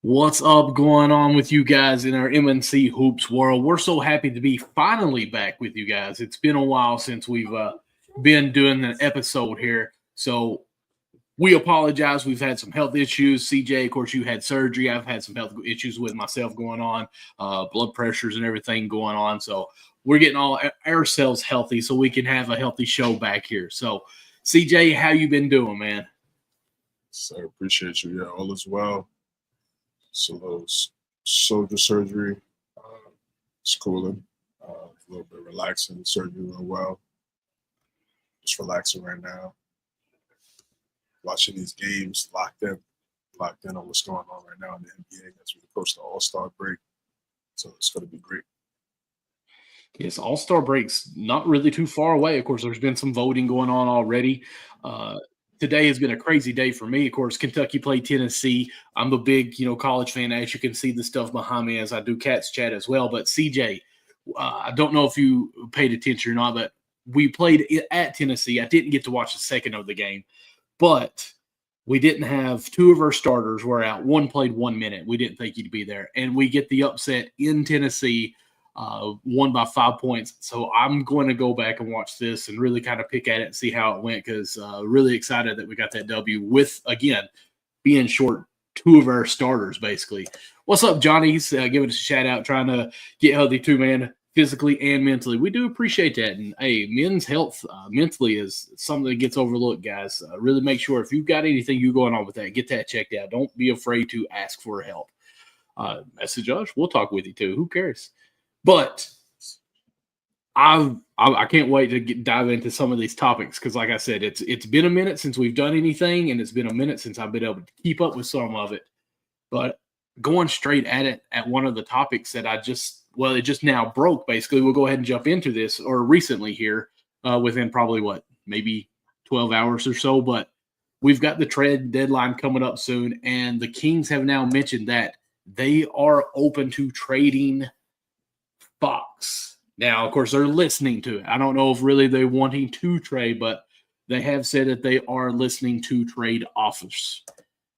What's up going on with you guys in our MNC Hoops world? We're so happy to be finally back with you guys. It's been a while since we've been doing an episode here. So we apologize. We've had some health issues. CJ, of course, you had surgery. I've had some health issues with myself going on, blood pressures and everything going on. So we're getting all ourselves healthy so we can have a healthy show back here. So CJ, how you been doing, man? So I appreciate you. Yeah, all is well. So those shoulder surgery, it's cooling, a little bit relaxing. Surgery went well. Just relaxing right now. Watching these games, locked in on what's going on right now in the NBA as we approach the All-Star break. So it's going to be great. Yes, All-Star break's not really too far away. Of course, there's been some voting going on already. Today has been a crazy day for me. Of course, Kentucky played Tennessee. I'm a big, college fan. As you can see the stuff behind me as I do Cats Chat as well. But CJ, I don't know if you paid attention or not, but we played at Tennessee. I didn't get to watch the second of the game, but we didn't have two of our starters were out. One played 1 minute. We didn't think he'd be there. And we get the upset in Tennessee, won by 5 points. So I'm going to go back and watch this and really kind of pick at it and see how it went because really excited that we got that W with, again, being short two of our starters, basically. What's up, Johnny? He's giving us a shout out, trying to get healthy too, man, physically and mentally. We do appreciate that. And, hey, men's health mentally is something that gets overlooked, guys. Really make sure if you've got anything you going on with that, get that checked out. Don't be afraid to ask for help. Message us. We'll talk with you, too. Who cares? But I can't wait to dive into some of these topics because, like I said, it's been a minute since we've done anything, and it's been a minute since I've been able to keep up with some of it. But going straight at it at one of the topics that it just now broke, basically, we'll go ahead and jump into this, or recently here, within probably, maybe 12 hours or so. But we've got the trade deadline coming up soon, and the Kings have now mentioned that they are open to trading Fox. Now, of course, they're listening to it. I don't know if really they're wanting to trade, but they have said that they are listening to trade offers.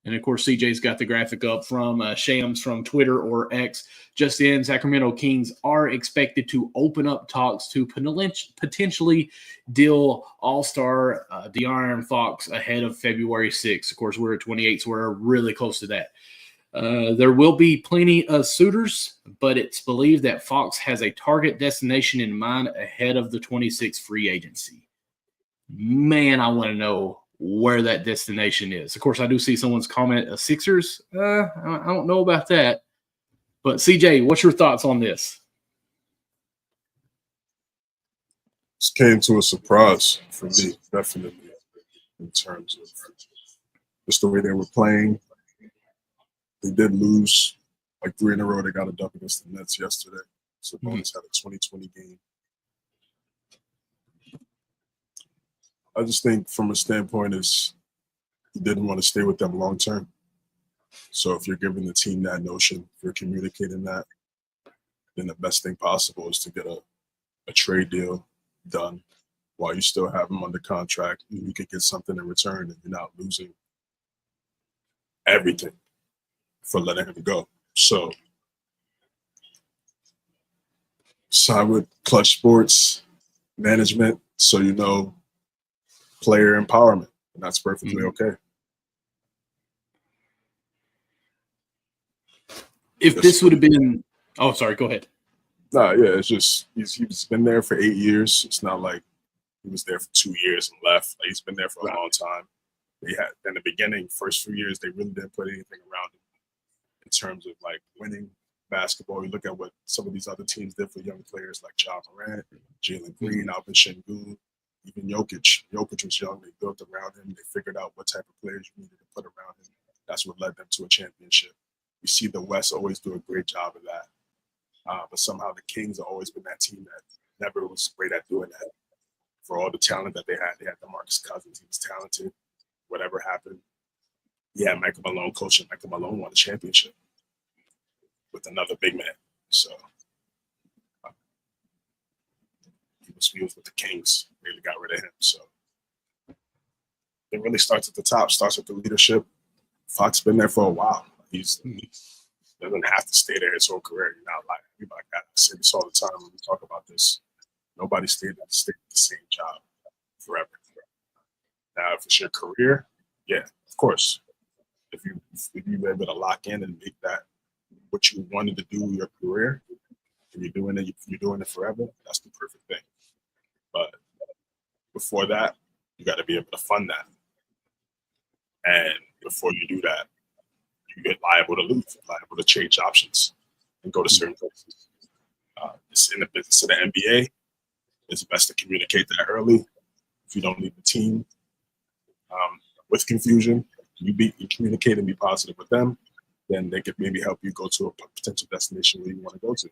And, of course, CJ's got the graphic up from Shams from Twitter or X. Just in, Sacramento Kings are expected to open up talks to potentially deal All-Star De'Aaron Fox ahead of February 6th. Of course, we're at 28, so we're really close to that. There will be plenty of suitors, but it's believed that Fox has a target destination in mind ahead of the 26th free agency. Man, I want to know where that destination is. Of course, I do see someone's comment, Sixers. I don't know about that. But, CJ, what's your thoughts on this? This came to a surprise for me, definitely, in terms of just the way they were playing. They did lose like 3 in a row. They got a dub against the Nets yesterday. So Bonus had a 20-20 game. I just think from a standpoint is he didn't want to stay with them long term. So if you're giving the team that notion, if you're communicating that, then the best thing possible is to get a trade deal done while you still have him under contract. You could get something in return and you're not losing everything for letting him go. So side with Clutch Sports management, so player empowerment, and that's perfectly okay. If this would have been – oh, sorry, go ahead. Yeah, it's just he's been there for 8 years. It's not like he was there for 2 years and left. Like, he's been there for a long time. They had in the beginning, first few years, they really didn't put anything around him in terms of like winning basketball. You look at what some of these other teams did for young players like Ja Morant, Jalen Green, Alvin Şengün, even Jokic. Jokic was young. They built around him. They figured out what type of players you needed to put around him. That's what led them to a championship. You see the West always do a great job of that. But somehow the Kings have always been that team that never was great at doing that. For all the talent that they had DeMarcus Cousins. He was talented. Whatever happened, yeah, Michael Malone coaching. Michael Malone won a championship with another big man. So he was with the Kings. Really got rid of him. So it really starts at the top, starts with the leadership. Fox been there for a while. He's doesn't have to stay there his whole career. You're not like everybody. I say this all the time when we talk about this. Nobody stayed at the same job forever. Now, if it's your career, yeah, of course. If you're able to lock in and make that what you wanted to do with your career, and you're doing it forever, that's the perfect thing. But before that, you got to be able to fund that. And before you do that, you get liable to leave, liable to change options and go to certain places. It's in the business of the NBA. It's best to communicate that early. If you don't leave the team with confusion, you communicate and be positive with them, then they could maybe help you go to a potential destination where you want to go to.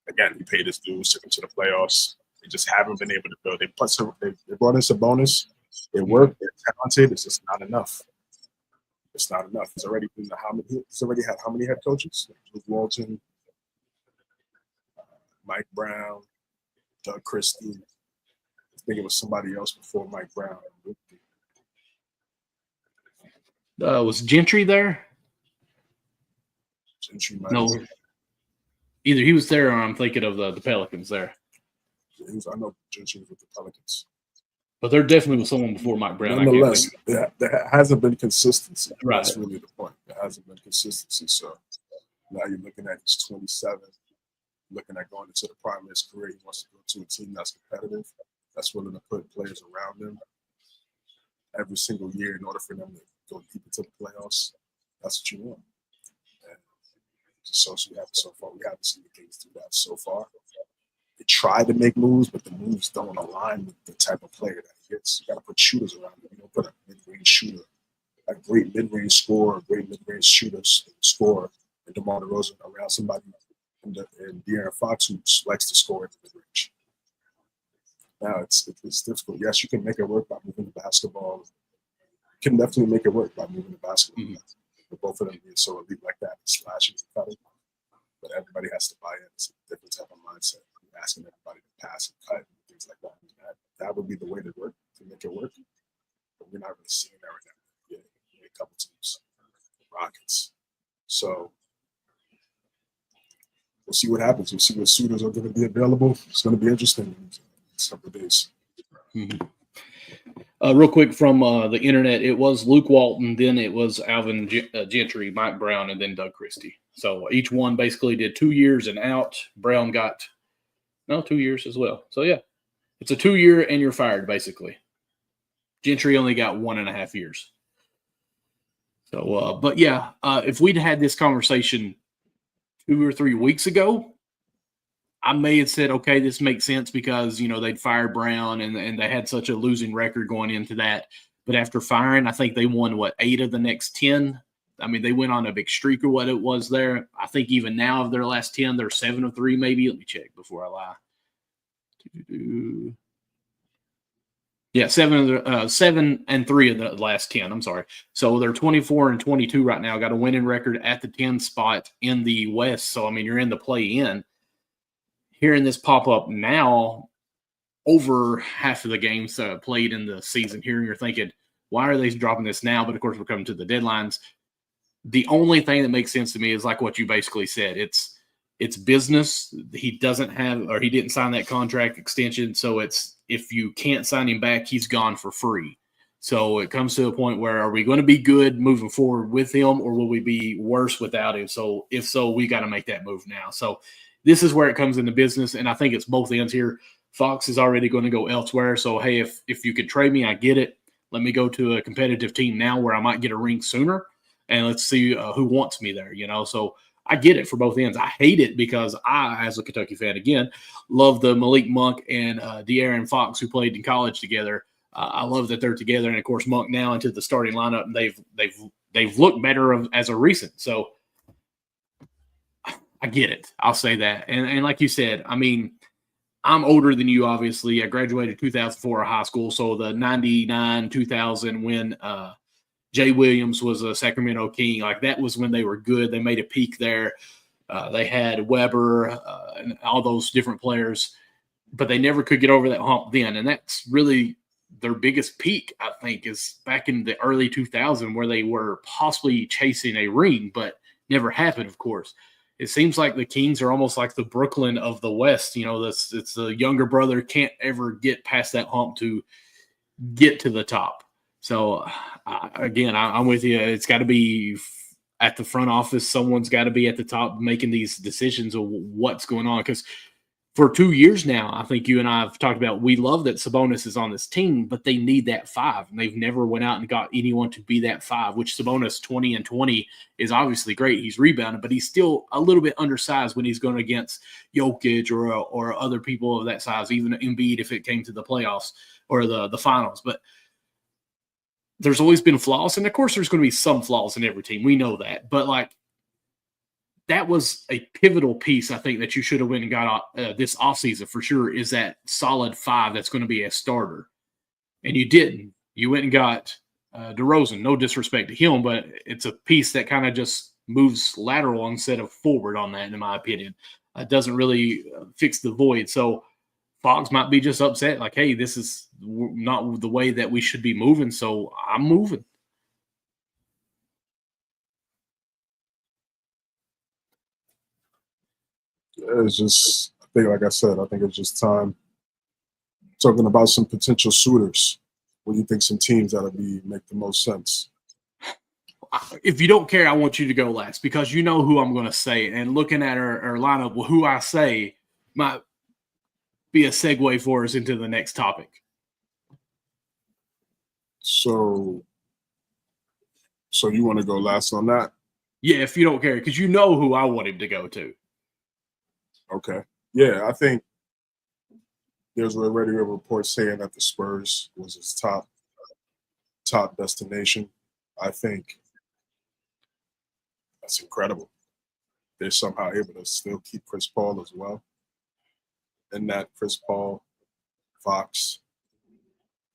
Again, he paid his dues, took him to the playoffs. They just haven't been able to build. They brought in some bonus. It worked. They're talented. It's just not enough. It's not enough. He's already had how many head coaches? Luke Walton, Mike Brown, Doug Christie. I think it was somebody else before Mike Brown. Was Gentry there? Gentry no. Either he was there or I'm thinking of the Pelicans there. I know Gentry was with the Pelicans. But there definitely was someone before Mike Brown. Nonetheless, there hasn't been consistency. Right. That's really the point. There hasn't been consistency. So now you're looking at he's 27, looking at going into the prime of his career. He wants to go to a team that's competitive, that's willing to put players around him every single year in order for them to go deep into the playoffs. That's what you want. And so far, we haven't seen the Kings do that so far. They try to make moves, but the moves don't align with the type of player that he gets. You got to put shooters around him. You don't put a mid-range shooter, a great mid-range scorer, a great mid-range shooter scorer, and DeMar DeRozan around somebody and De'Aaron Fox who likes to score at the mid-range. Now it's difficult. Yes, you can make it work by moving the basketball. You can definitely make it work by moving the basketball. Mm-hmm. But both of them being so elite like that, slashing and cutting. But everybody has to buy in. It's a different type of mindset. Asking everybody to pass and cut and things like that. That would be the way to make it work. But we're not really seeing that right now. Yeah, a couple teams, Rockets. So we'll see what happens. We'll see what suitors are going to be available. It's going to be interesting in a couple of days. Mm-hmm. Real quick from the internet, it was Luke Walton, then it was Alvin Gentry, Mike Brown, and then Doug Christie. So each one basically did 2 years and out. Brown got 2 years as well. So, yeah, it's a 2-year and you're fired, basically. Gentry only got 1.5 years. So, but, yeah, if we'd had this conversation 2 or 3 weeks ago, I may have said, okay, this makes sense because, they'd fired Brown and they had such a losing record going into that. But after firing, I think they won, 8 of the next 10. I mean, they went on a big streak or what it was there. I think even now of their last 10, they're 7 of 3 maybe. Let me check before I lie. Yeah, 7 and 3 of the last 10. I'm sorry. So they're 24 and 22 right now. Got a winning record at the 10 spot in the West. So, I mean, you're in the play-in. Hearing this pop up now, over half of the games played in the season here, and you're thinking, why are they dropping this now? But, of course, we're coming to the deadlines. The only thing that makes sense to me is like what you basically said. It's business. He didn't sign that contract extension. So if you can't sign him back, he's gone for free. So it comes to a point where are we going to be good moving forward with him or will we be worse without him? So if so, we got to make that move now. So this is where it comes into business. And I think it's both ends here. Fox is already going to go elsewhere. So, hey, if you could trade me, I get it. Let me go to a competitive team now where I might get a ring sooner. And let's see who wants me there, So I get it for both ends. I hate it because I, as a Kentucky fan, again, love the Malik Monk and De'Aaron Fox who played in college together. I love that they're together. And, of course, Monk now into the starting lineup. And they've looked better as a recent. So I get it. I'll say that. And like you said, I mean, I'm older than you, obviously. I graduated 2004 high school. So the 99, 2000 when Jay Williams was a Sacramento King. Like that was when they were good. They made a peak there. They had Weber and all those different players, but they never could get over that hump then. And that's really their biggest peak, I think, is back in the early 2000s where they were possibly chasing a ring, but never happened, of course. It seems like the Kings are almost like the Brooklyn of the West. It's the younger brother can't ever get past that hump to get to the top. So, again, I'm with you. It's got to be at the front office. Someone's got to be at the top making these decisions of what's going on. Because for 2 years now, I think you and I have talked about, we love that Sabonis is on this team, but they need that 5. And they've never went out and got anyone to be that 5, which Sabonis 20 and 20 is obviously great. He's rebounded, but he's still a little bit undersized when he's going against Jokic or other people of that size, even Embiid if it came to the playoffs or the finals. But there's always been flaws. And of course, there's going to be some flaws in every team. We know that. But that was a pivotal piece, I think, that you should have went and got this offseason for sure, is that solid 5 that's going to be a starter. And you didn't. You went and got DeRozan. No disrespect to him, but it's a piece that kind of just moves lateral instead of forward on that, in my opinion. It doesn't really fix the void. So Fox might be just upset, like, hey, this is not the way that we should be moving, so I'm moving. It's just, I think, like I said, I think it's just time. Talking about some potential suitors. What do you think some teams that'll make the most sense? If you don't care, I want you to go last because you know who I'm going to say. And looking at our lineup, who I say might be a segue for us into the next topic. So you want to go last on that? Yeah, if you don't care, because you know who I want him to go to. Okay. Yeah, I think there's already a report saying that the Spurs was his top destination. I think that's incredible. They're somehow able to still keep Chris Paul as well. And that Chris Paul, Fox,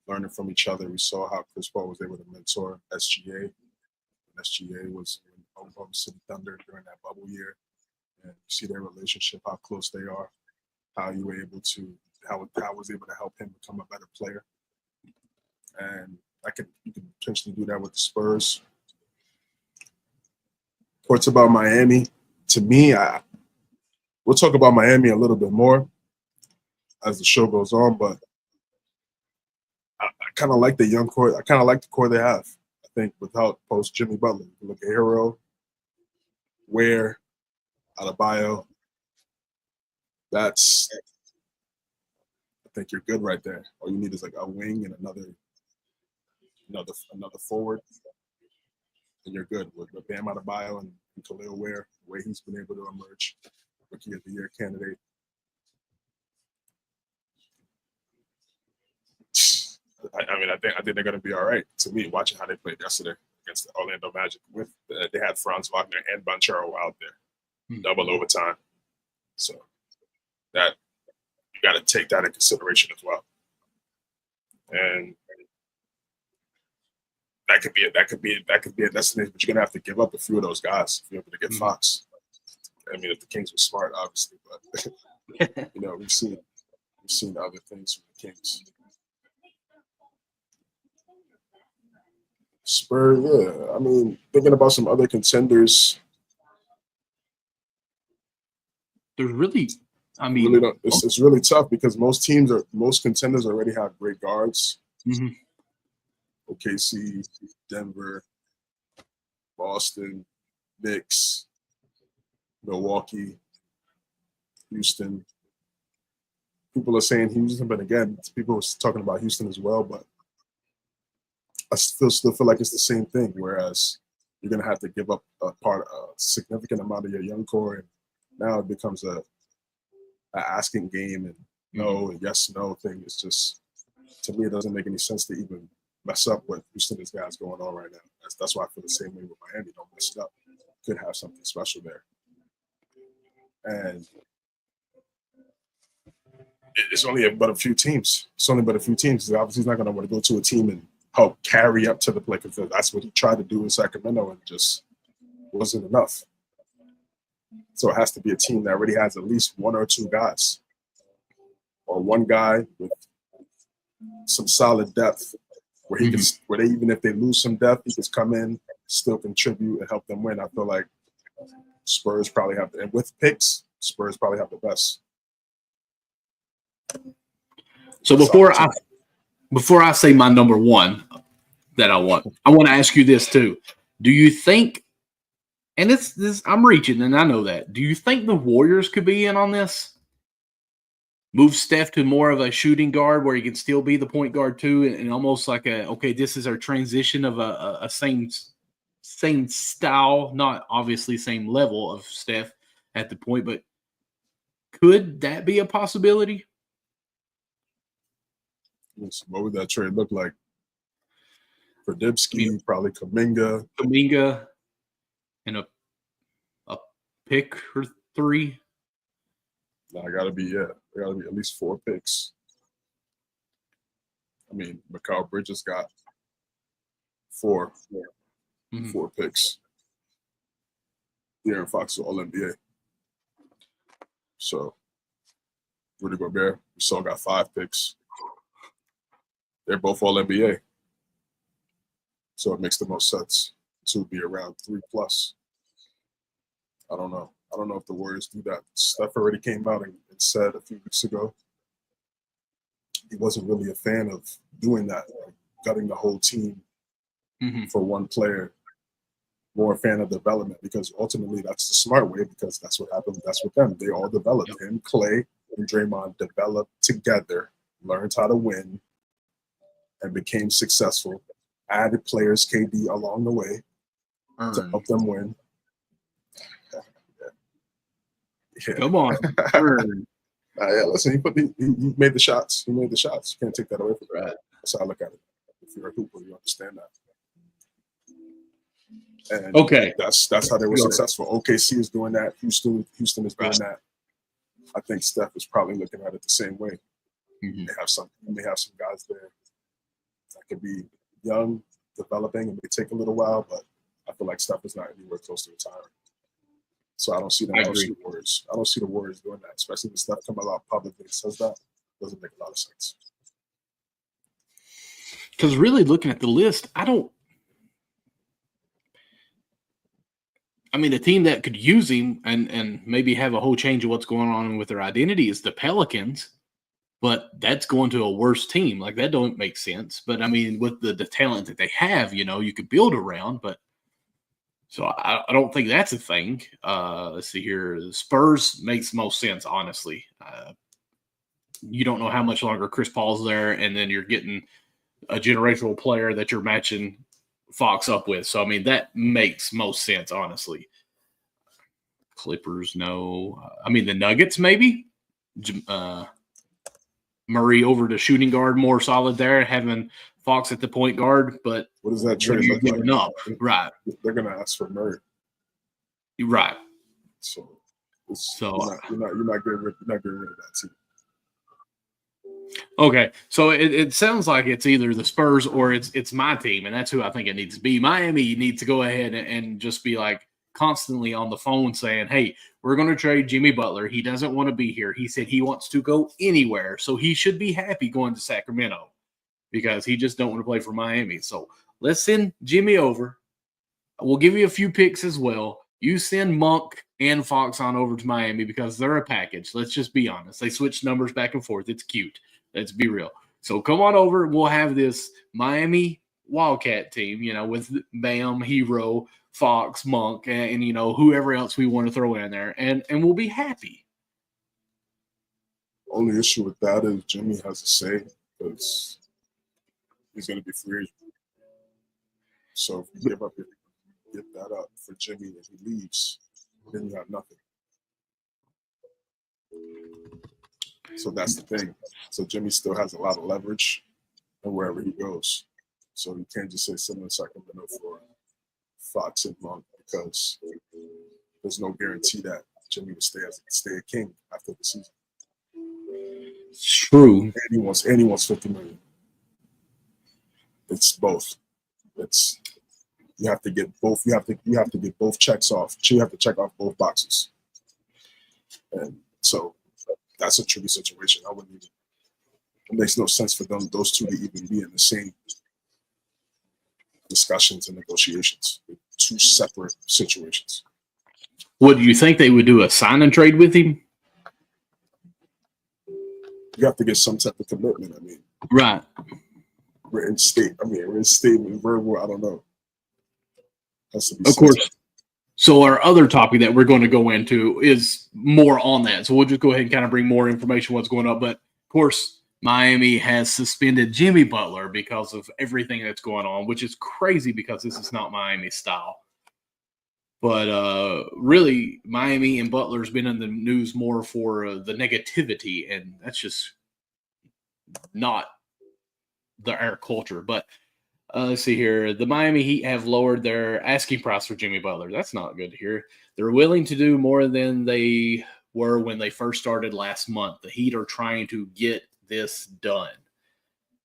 learning from each other. We saw how Chris Paul was able to mentor SGA. SGA was in Oklahoma City Thunder during that bubble year. And you see their relationship, how close they are, how you were able to, how was able to help him become a better player. And you can potentially do that with the Spurs. Reports about Miami. To me, we'll talk about Miami a little bit more as the show goes on, but I kind of like the young core. I kind of like the core they have. I think without post Jimmy Butler, you look at Hero, Ware, Adebayo. I think you're good right there. All you need is like a wing and another forward, and you're good with Bam Adebayo and Khalil Ware, the way he's been able to emerge, Rookie of the Year candidate. I think they're going to be all right. To me, watching how they played yesterday against the Orlando Magic, they had Franz Wagner and Banchero out there, double overtime. So that you got to take that in consideration as well. And that could be a destination, but you're gonna have to give up a few of those guys if you're able to get Fox. I mean, if the Kings were smart, obviously, but we've seen other things from the Kings. Spurs, yeah. I mean, thinking about some other contenders. There's really, it's really tough because most contenders already have great guards. Mm-hmm. OKC, Denver, Boston, Knicks, Milwaukee, Houston. People are saying Houston, but again, people are talking about Houston as well, but I still feel like it's the same thing, whereas you're going to have to give up a significant amount of your young core, and now it becomes a asking game and yes, no thing. It's just, to me, it doesn't make any sense to even mess up what Houston has got going on right now. That's why I feel the same way with Miami. Don't mess it up. Could have something special there. And it's only but a few teams. Obviously, he's not going to want to go to a team and help carry up to the play, because that's what he tried to do in Sacramento and just wasn't enough. So it has to be a team that already has at least one or two guys, or one guy with some solid depth where he can, where they, even if they lose some depth, he can come in, still contribute and help them win. I feel like Spurs probably have, and with picks, Spurs probably have the best. So before I say my number one that I want to ask you this too. Do you think, and this I'm reaching and I know that, do you think the Warriors could be in on this? Move Steph to more of a shooting guard where he can still be the point guard too, and almost like this is our transition of a same style, not obviously same level of Steph at the point, but could that be a possibility? What would that trade look like? For Dibsky, probably Kuminga, and a pick or 3. No, there gotta be at least 4 picks. I mean, Mikal Bridges got 4 picks. De'Aaron Fox is all NBA. So Rudy Gobert, we still got 5 picks. They're both all NBA. So it makes the most sense to be around 3+. I don't know. I don't know if the Warriors do that. Steph already came out and said a few weeks ago he wasn't really a fan of doing that, like gutting the whole team for one player. More a fan of development, because ultimately that's the smart way, because that's what happened. That's with them. They all developed. Him, Clay, and Draymond developed together, learned how to win, and became successful. Added players, KD, along the way to help them win. Yeah. Come on. Yeah, listen, he made the shots. He made the shots. You can't take that away from him. Right. That's how I look at it. If you're a hooper, you understand that. And that's how they were successful. OKC is doing that. Houston is doing that. I think Steph is probably looking at it the same way. You may have some guys there that could be young, developing, and may take a little while, but I feel like Steph is not anywhere close to retiring. So I don't see I don't see the Warriors doing that, especially when Steph come out publicly and says that. Doesn't make a lot of sense. Because really looking at the list, the team that could use him and maybe have a whole change of what's going on with their identity is the Pelicans, but that's going to a worse team. Like, that don't make sense. But, I mean, with the talent that they have, you could build around, but so I don't think that's a thing. Let's see here. The Spurs makes most sense, honestly. You don't know how much longer Chris Paul's there, and then you're getting a generational player that you're matching Fox up with. So, I mean, that makes most sense, honestly. Clippers, no. The Nuggets, maybe. Murray over to shooting guard, more solid there, having Fox at the point guard. But what does that trade look like? Up? Right. They're going to ask for Murray. Right. So you're not getting rid of that team. Okay, so it sounds like it's either the Spurs or it's my team, and that's who I think it needs to be. Miami needs to go ahead and just be like constantly on the phone saying, hey, we're going to trade Jimmy Butler. He doesn't want to be here. He said he wants to go anywhere, so he should be happy going to Sacramento because he just don't want to play for Miami. So let's send Jimmy over. We'll give you a few picks as well. You send Monk and Fox on over to Miami because they're a package. Let's just be honest. They switch numbers back and forth. It's cute. Let's be real. So come on over. We'll have this Miami Wildcat team, with Bam, Hero, Fox, Monk, and whoever else we want to throw in there, and we'll be happy. Only issue with that is Jimmy has a say because he's going to be free agent. So if you give that up for Jimmy and he leaves, then you have nothing. So that's the thing. So Jimmy still has a lot of leverage and wherever he goes. So you can't just say similar Sacramento for Fox and Monk because there's no guarantee that Jimmy will stay a king after the season. It's true. And he wants $50 million. It's both. You have to get both. You have to get both checks off. You have to check off both boxes. And so that's a tricky situation. I wouldn't It makes no sense for those two to even be in the same discussions and negotiations. Two separate situations. What do you think they would do? A sign and trade with him? You have to get some type of commitment. I mean, right. Written statement, verbal. I don't know. Has to be of course. So our other topic that we're going to go into is more on that. So we'll just go ahead and kind of bring more information what's going up. But of course, Miami has suspended Jimmy Butler because of everything that's going on, which is crazy because this is not Miami style. But really, Miami and Butler's been in the news more for the negativity, and that's just not our culture. But let's see here. The Miami Heat have lowered their asking price for Jimmy Butler. That's not good to hear. They're willing to do more than they were when they first started last month. The Heat are trying to get this done.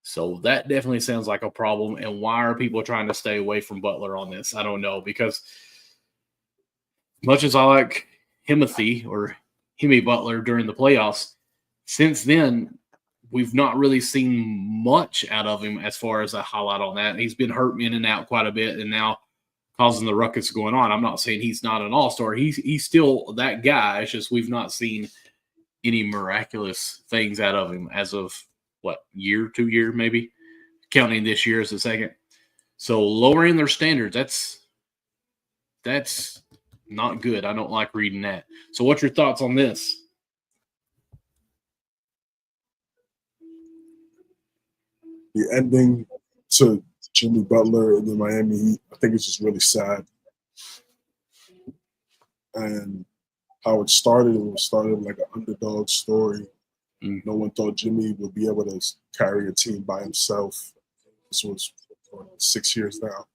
So that definitely sounds like a problem. And why are people trying to stay away from Butler on this? I don't know, because much as I like Himothy Butler during the playoffs, since then, we've not really seen much out of him as far as a highlight on that. He's been hurt in and out quite a bit and now causing the ruckus going on. I'm not saying he's not an all-star. He's still that guy. It's just we've not seen any miraculous things out of him as of, 2 years maybe, counting this year as the second. So lowering their standards, that's not good. I don't like reading that. So what's your thoughts on this? The ending to Jimmy Butler and the Miami Heat, I think it's just really sad. And how it started like an underdog story. No one thought Jimmy would be able to carry a team by himself. This was 6 years now.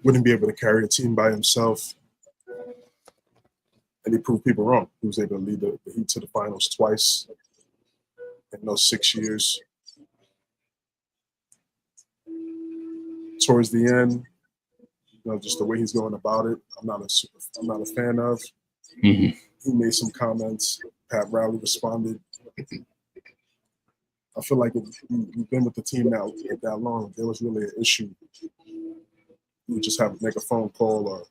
Wouldn't be able to carry a team by himself. And he proved people wrong. He was able to lead the Heat to the finals twice in those 6 years. Towards the end, just the way he's going about it, I'm not a fan of. Mm-hmm. He made some comments. Pat Riley responded. I feel like if you've been with the team now that long, if there was really an issue, you would just make a phone call or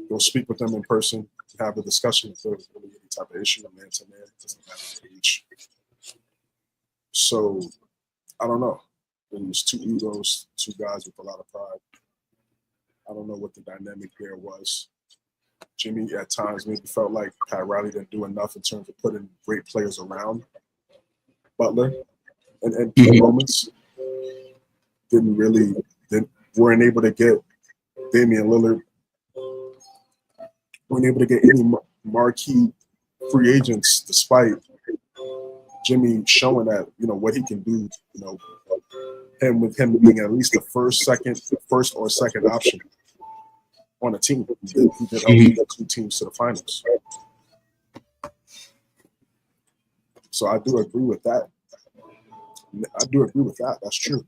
go speak with them in person, have a discussion if there was really any type of issue, man to man. It doesn't matter age. So I don't know. There's two egos, two guys with a lot of pride. I don't know what the dynamic there was. Jimmy at times maybe felt like Pat Riley didn't do enough in terms of putting great players around Butler and key moments. Weren't able to get Damian Lillard, weren't able to get any marquee free agents despite Jimmy showing that, what he can do, him being at least the first or second option on a team. He did help get two teams to the finals. So I do agree with that. That's true.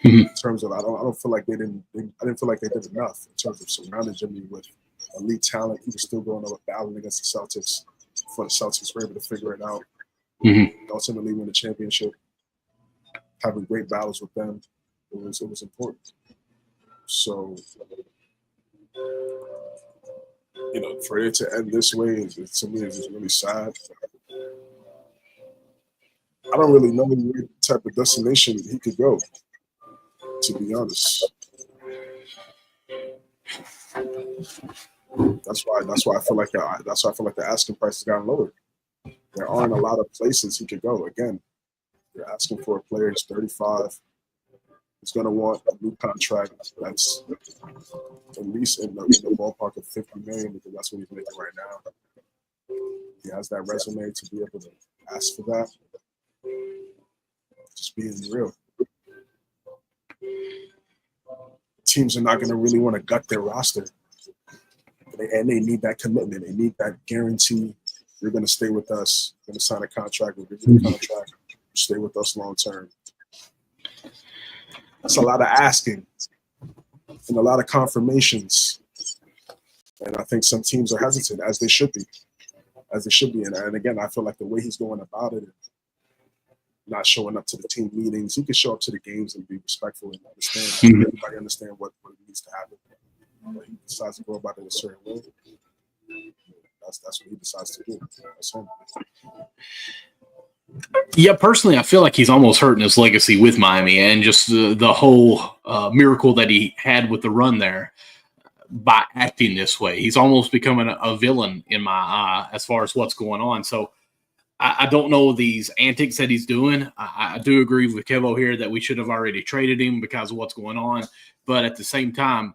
In terms of, I don't feel like I didn't feel like they did enough in terms of surrounding Jimmy with elite talent. He was still going up battling against the Celtics before the Celtics were able to figure it out. Ultimately win the championship, having great battles with them. It was important. So, for it to end this way, to me, is really sad. I don't really know what type of destination he could go, to be honest. That's why I feel like the asking price has gotten lowered. There aren't a lot of places he could go. Again, you're asking for a player who's 35. He's going to want a new contract that's at least in the ballpark of $50 million, because that's what he's making right now. He has that resume to be able to ask for that. Just being real. Teams are not going to really want to gut their roster. And they need that commitment. They need that guarantee. You're going to stay with us. You're going to sign a contract. We're going to give you a contract. Stay with us long term. That's a lot of asking and a lot of confirmations. And I think some teams are hesitant, as they should be. And again, I feel like the way he's going about it, not showing up to the team meetings. He can show up to the games and be respectful and understand. Everybody understand what needs to happen. But he decides to go about it a certain way. That's what he decides to do. That's him. Yeah, personally, I feel like he's almost hurting his legacy with Miami and just the whole miracle that he had with the run there by acting this way. He's almost becoming a villain in my eye as far as what's going on. So I don't know these antics that he's doing. I do agree with Kevo here that we should have already traded him because of what's going on. But at the same time,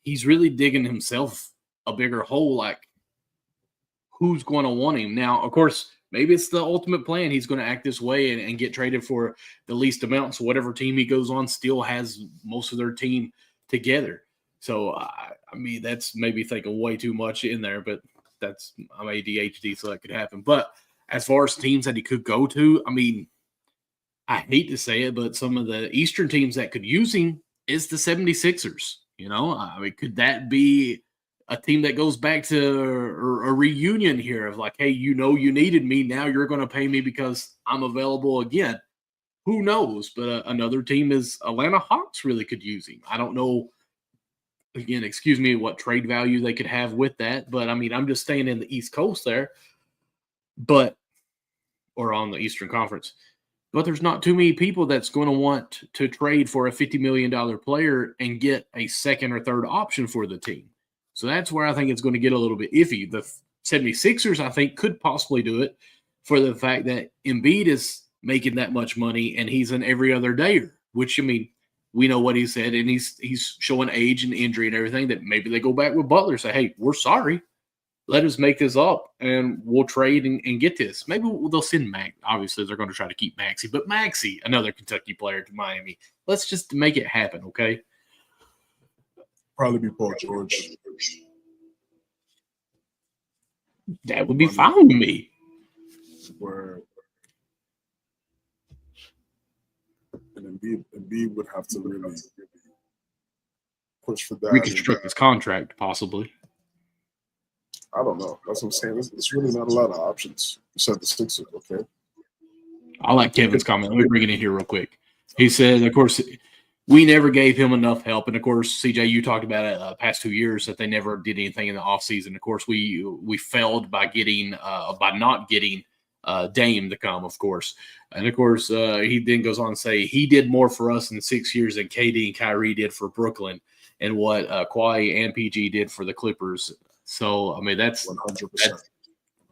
he's really digging himself a bigger hole. Like, who's going to want him? Now, of course, maybe it's the ultimate plan. He's going to act this way and get traded for the least amount. So whatever team he goes on still has most of their team together. So, I mean, that's maybe thinking way too much in there, but I'm ADHD, so that could happen. But as far as teams that he could go to, I mean, I hate to say it, but some of the Eastern teams that could use him is the 76ers. You know, I mean, could that be a team that goes back to a reunion here of like, hey, you needed me. Now you're going to pay me because I'm available again. Who knows? But another team is Atlanta Hawks really could use him. I don't know. Again, excuse me, what trade value they could have with that. But, I mean, I'm just staying in the East Coast there. Or on the Eastern Conference. But there's not too many people that's going to want to trade for a $50 million player and get a second or third option for the team. So that's where I think it's going to get a little bit iffy. The 76ers, I think, could possibly do it for the fact that Embiid is making that much money and he's an every other dayer, which, I mean, we know what he said, and he's showing age and injury and everything, that maybe they go back with Butler and say, hey, we're sorry. Let us make this up, and we'll trade and get this. Maybe they'll send Max. Obviously, they're going to try to keep Maxey, but Maxey, another Kentucky player, to Miami. Let's just make it happen, okay? Probably be Paul George. That would be fine with me. And Embiid would have to really push for that. Reconstruct his contract, possibly. I don't know. That's what I'm saying. It's really not a lot of options. You said the Sixers, okay? I like Kevin's comment. Let me bring it in here real quick. He said, of course, we never gave him enough help. And, of course, CJ, you talked about it past 2 years that they never did anything in the offseason. Of course, we failed by not getting Dame to come, of course. And, of course, he then goes on to say he did more for us in 6 years than KD and Kyrie did for Brooklyn and what Kawhi and PG did for the Clippers. So, I mean, that's 100%.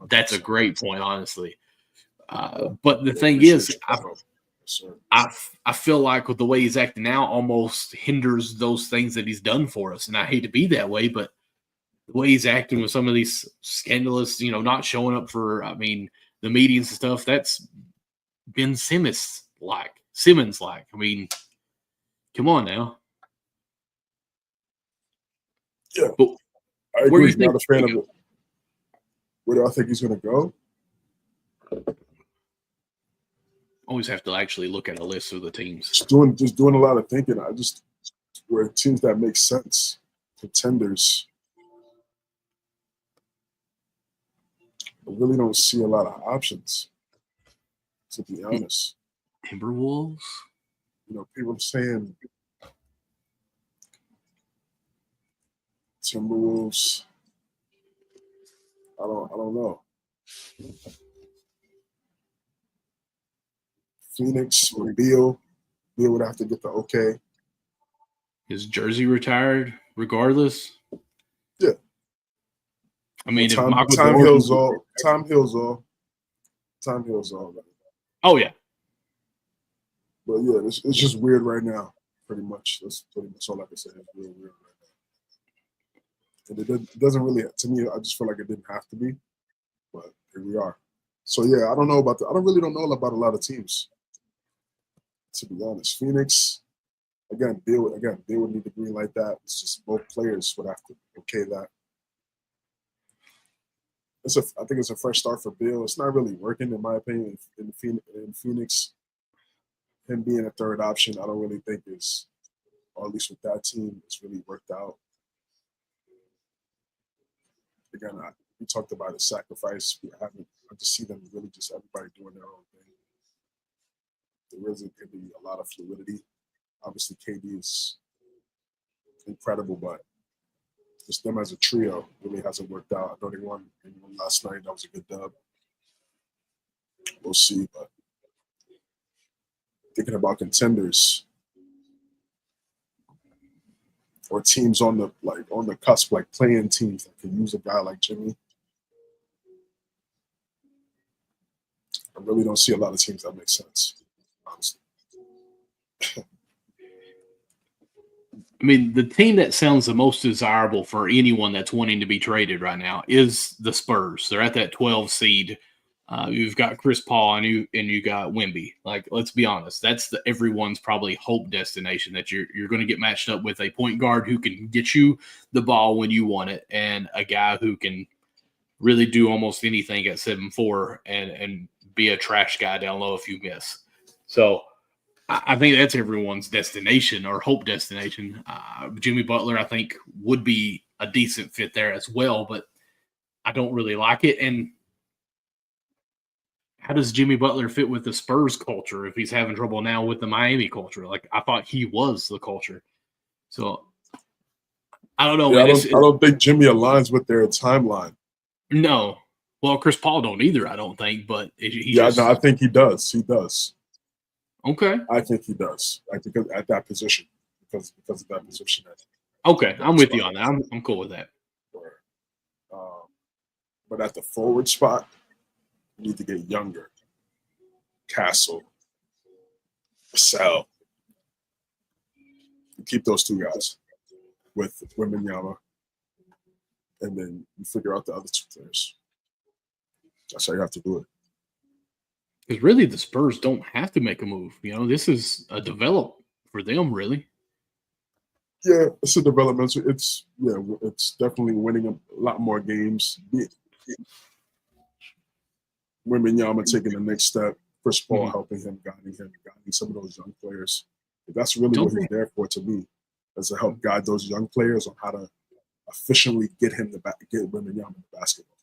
That's a great point, honestly. But the thing is, I feel like with the way he's acting now almost hinders those things that he's done for us. And I hate to be that way, but the way he's acting with some of these scandalous, not showing up for, I mean, the meetings and stuff, that's been Simmons-like. I mean, come on now. Yeah. But I agree. Not a fan of it. Where do I think he's going to go? Always have to actually look at a list of the teams. Just doing a lot of thinking. Where teams that make sense, contenders. I really don't see a lot of options, to be honest. Timberwolves? People are saying Timberwolves. I don't know. Phoenix or Beal would have to get the okay. Is Jersey retired regardless? Yeah. I mean, Time heals all. Time heals all. Oh yeah. But yeah, it's just weird right now. Pretty much. That's pretty much all I can say. It's real weird right now. And it doesn't really, to me, I just feel like it didn't have to be. But here we are. So yeah, I don't know about I really don't know about a lot of teams. To be honest, Phoenix, again, Bill would need to green like that. It's just both players would have to okay that. I think it's a fresh start for Bill. It's not really working, in my opinion, in Phoenix. Him being a third option, I don't really think is, or at least with that team, it's really worked out. Again, we talked about the sacrifice. I just see them really just everybody doing their own thing. there isn't going to be a lot of fluidity. Obviously, KD is incredible, but just them as a trio really hasn't worked out. I know they won last night. That was a good dub. We'll see, but thinking about contenders or teams on the cusp, like playing teams that can use a guy like Jimmy. I really don't see a lot of teams that make sense, honestly. I mean, the team that sounds the most desirable for anyone that's wanting to be traded right now is the Spurs. They're at that 12 seed. You've got Chris Paul and you got Wemby. Like, let's be honest, that's everyone's probably hope destination, that you're going to get matched up with a point guard who can get you the ball when you want it, and a guy who can really do almost anything at 7'4" and be a trash guy down low if you miss. So I think that's everyone's destination or hope destination. Jimmy Butler, I think, would be a decent fit there as well, but I don't really like it. And how does Jimmy Butler fit with the Spurs culture if he's having trouble now with the Miami culture? Like, I thought he was the culture. So I don't know. Yeah, I don't think Jimmy aligns with their timeline. No. Well, Chris Paul don't either, I don't think. But I think he does. He does. Okay. I think he does. I think at that position, because of that position. Okay, I'm with you on that. I'm cool with that. But at the forward spot, you need to get younger. Castle, Sal. Keep those two guys with Wembanyama, and then you figure out the other two players. That's how you have to do it. Because really, the Spurs don't have to make a move. You know, this is a develop for them, really. Yeah, it's a development. It's definitely winning a lot more games. Wembanyama taking the next step. Chris Paul helping him, guiding some of those young players. That's really what he's there for, to me, is to help guide those young players on how to efficiently get Wembanyama the basketball.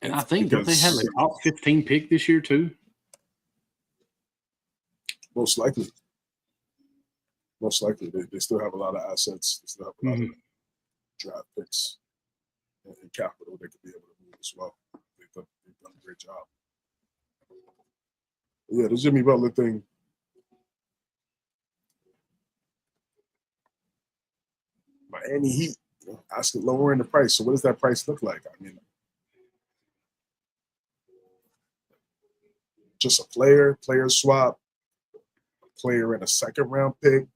And I think don't they have a top 15 pick this year too? Most likely. They still have a lot of assets. They still have a lot of draft picks and capital they could be able to move as well. They've done a great job. Yeah, the Jimmy Butler thing. Miami Heat asking lowering the price. So what does that price look like? I mean, just a player swap, a player in a second round pick,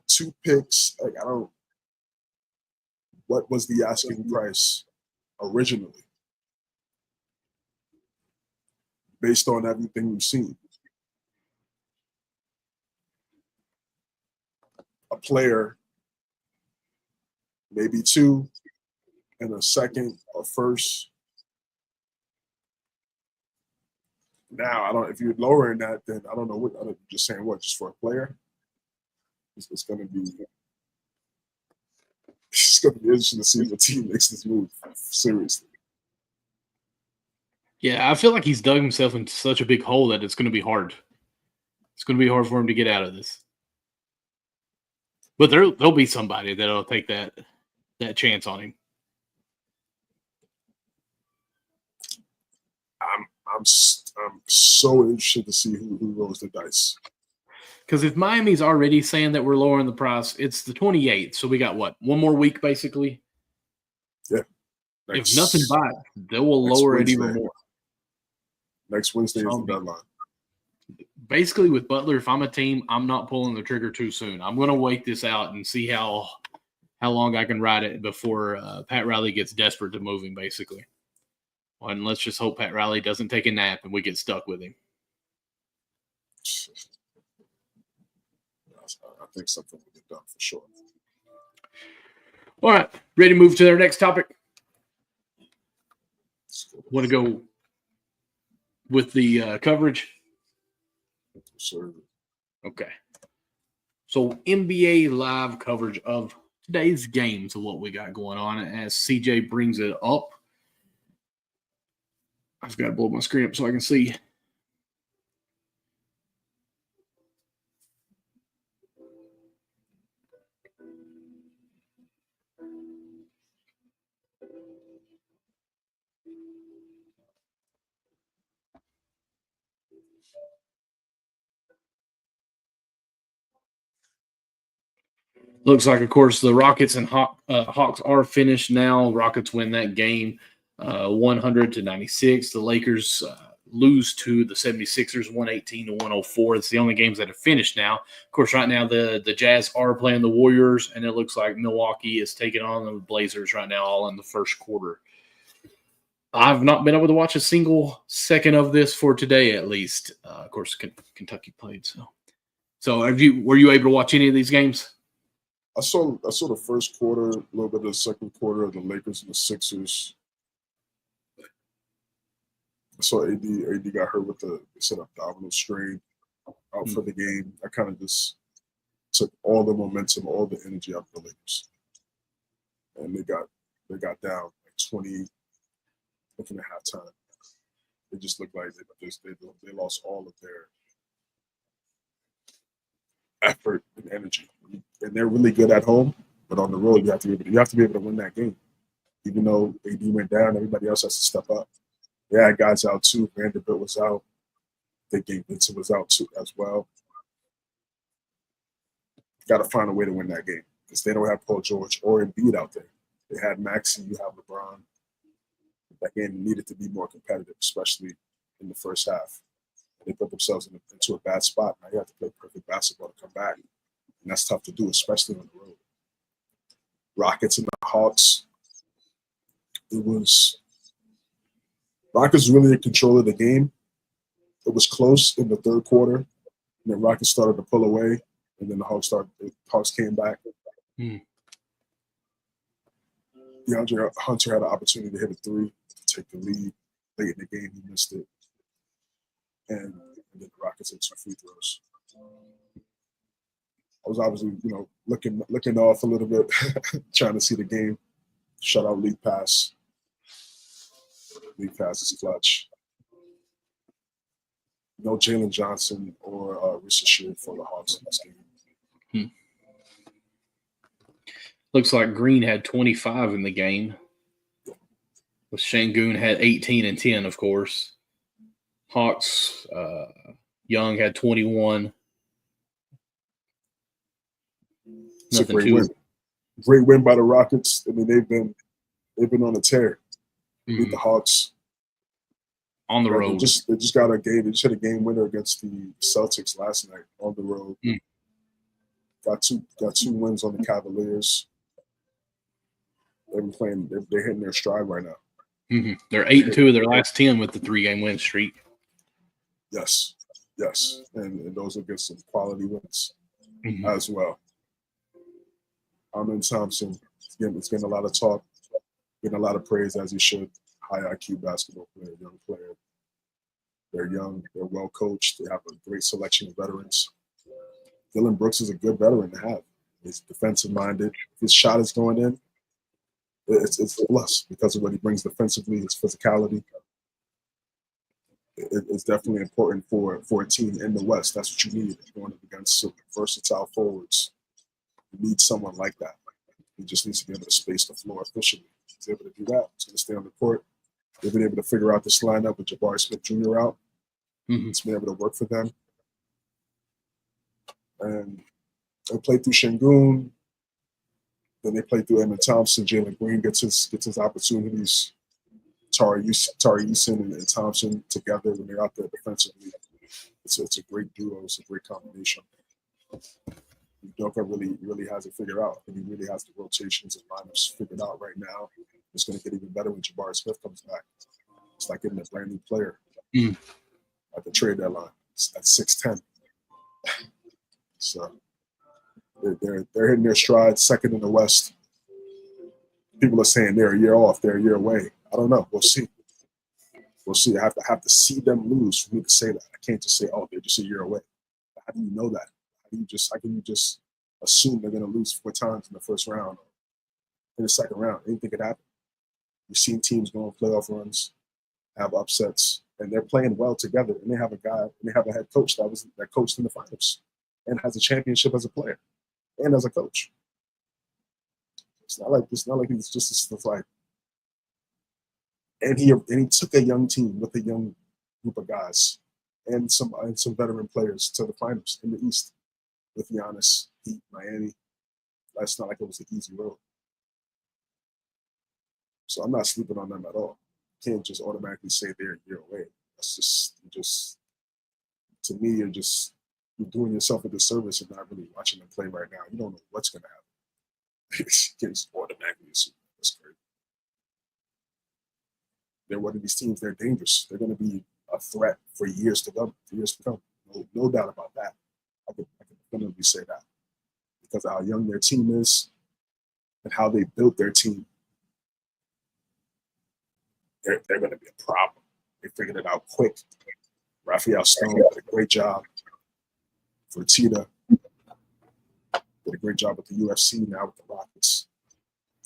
2 picks. Like, what was the asking price originally based on everything we've seen? A player, maybe 2, and a second or first. Now, if you're lowering that, then I don't know what. I'm just saying what, just for a player. It's going to be interesting to see if the team makes this move seriously. Yeah, I feel like he's dug himself into such a big hole that it's going to be hard. It's going to be hard for him to get out of this. But there'll be somebody that'll take that chance on him. I'm so interested to see who rolls the dice. Because if Miami's already saying that we're lowering the price, it's the 28th. So we got what? One more week, basically? Yeah. If nothing bites, they will lower it even more. Next Wednesday is the deadline. Basically, with Butler, if I'm a team, I'm not pulling the trigger too soon. I'm going to wait this out and see how long I can ride it before Pat Riley gets desperate to move him, basically. And let's just hope Pat Riley doesn't take a nap and we get stuck with him. I think something will get done for sure. All right. Ready to move to our next topic? Want to go with the coverage? Sure. Okay. So NBA live coverage of today's games of what we got going on as CJ brings it up. I've got to blow my screen up so I can see. Looks like, of course, the Rockets and Hawks are finished now. Rockets win that game 100-96. The Lakers lose to the 76ers 118-104. It's the only games that have finished now. Of course, right now the Jazz are playing the Warriors, and it looks like Milwaukee is taking on the Blazers right now, all in the first quarter. I've not been able to watch a single second of this for today, at least. Of course, Kentucky played. So were you able to watch any of these games? I saw the first quarter, a little bit of the second quarter of the Lakers and the Sixers. I saw AD got hurt with the abdominal strain out for the game. I kind of just took all the momentum, all the energy out of the Lakers, and they got down like 20, looking at halftime. It just looked like they lost all of their effort and energy. And they're really good at home, but on the road you have to be able to win that game. Even though AD went down, everybody else has to step up. They had guys out too. Vanderbilt was out. I think Gabe Vincent was out too as well. Got to find a way to win that game because they don't have Paul George or Embiid out there. They had Maxey, you have LeBron. That game needed to be more competitive, especially in the first half. They put themselves into a bad spot. Now you have to play perfect basketball to come back. And that's tough to do, especially on the road. Rockets and the Hawks. Rockets really in control of the game. It was close in the third quarter. And then Rockets started to pull away. And then the Hawks came back. DeAndre Hunter had an opportunity to hit a three to take the lead. Late in the game, he missed it. And then the Rockets had 2 free throws. I was obviously, looking off a little bit, trying to see the game. Shutout lead pass. Lead pass is clutch. No Jalen Johnson or Risa Sheard for the Hawks in this game. Looks like Green had 25 in the game. With Şengün had 18 and 10, of course. Hawks, Young had 21. It's a great win. Great win by the Rockets. I mean, they've been on a tear. Beat the Hawks on the road. They just got a game. They just hit a game winner against the Celtics last night on the road. Got two wins on the Cavaliers. They've been playing. They're hitting their stride right now. They're 8-2 of their last 10 with the 3-game win streak. Yes, and those against some quality wins as well. Amen Thompson, it's getting a lot of talk, getting a lot of praise as he should. High IQ basketball player, young player. They're young, they're well coached, they have a great selection of veterans. Dylan Brooks is a good veteran to have. He's defensive minded. If his shot is going in, it's a plus because of what he brings defensively, his physicality. It's definitely important for a team in the West. That's what you need going up against some versatile forwards. You need someone like that. He just needs to be able to space the floor efficiently. He's able to do that. He's going to stay on the court. They've been able to figure out this lineup with Jabari Smith Jr. out. It's been able to work for them. And they played through Şengün. Then they played through Amen Thompson. Jalen Green gets his opportunities. Tari Eason and Thompson together when they're out there defensively. It's a great duo. It's a great combination. Udoka really has it figured out. And he really has the rotations and lineups figured out right now. It's going to get even better when Jabari Smith comes back. It's like getting a brand new player at the trade deadline. It's at 6'10". So they're hitting their stride, second in the West. People are saying they're a year off, they're a year away. I don't know. We'll see. I have to see them lose for me to say that. I can't just say, oh, they're just a year away. How do you know that? How can you just assume they're going to lose 4 times in the first round, in the second round? Anything could happen. You've seen teams go on playoff runs, have upsets, and they're playing well together. And they have a head coach that coached in the finals and has a championship as a player and as a coach. It's not like he's just stuff like. And he took a young team with a young group of guys and some veteran players to the finals in the East with Giannis, Heat, Miami. That's not like it was an easy road. So I'm not sleeping on them at all. You can't just automatically say they're a year away. That's just to me, you're doing yourself a disservice and not really watching them play right now. You don't know what's going to happen. You can't just automatically assume that's great. They're one of these teams. They're dangerous. They're going to be a threat for years to come. No doubt about that. I can definitely say that because of how young their team is and how they built their team. They're going to be a problem. They figured it out quick. Raphael Stone did a great job. Fertitta did a great job with the UFC, now with the Rockets.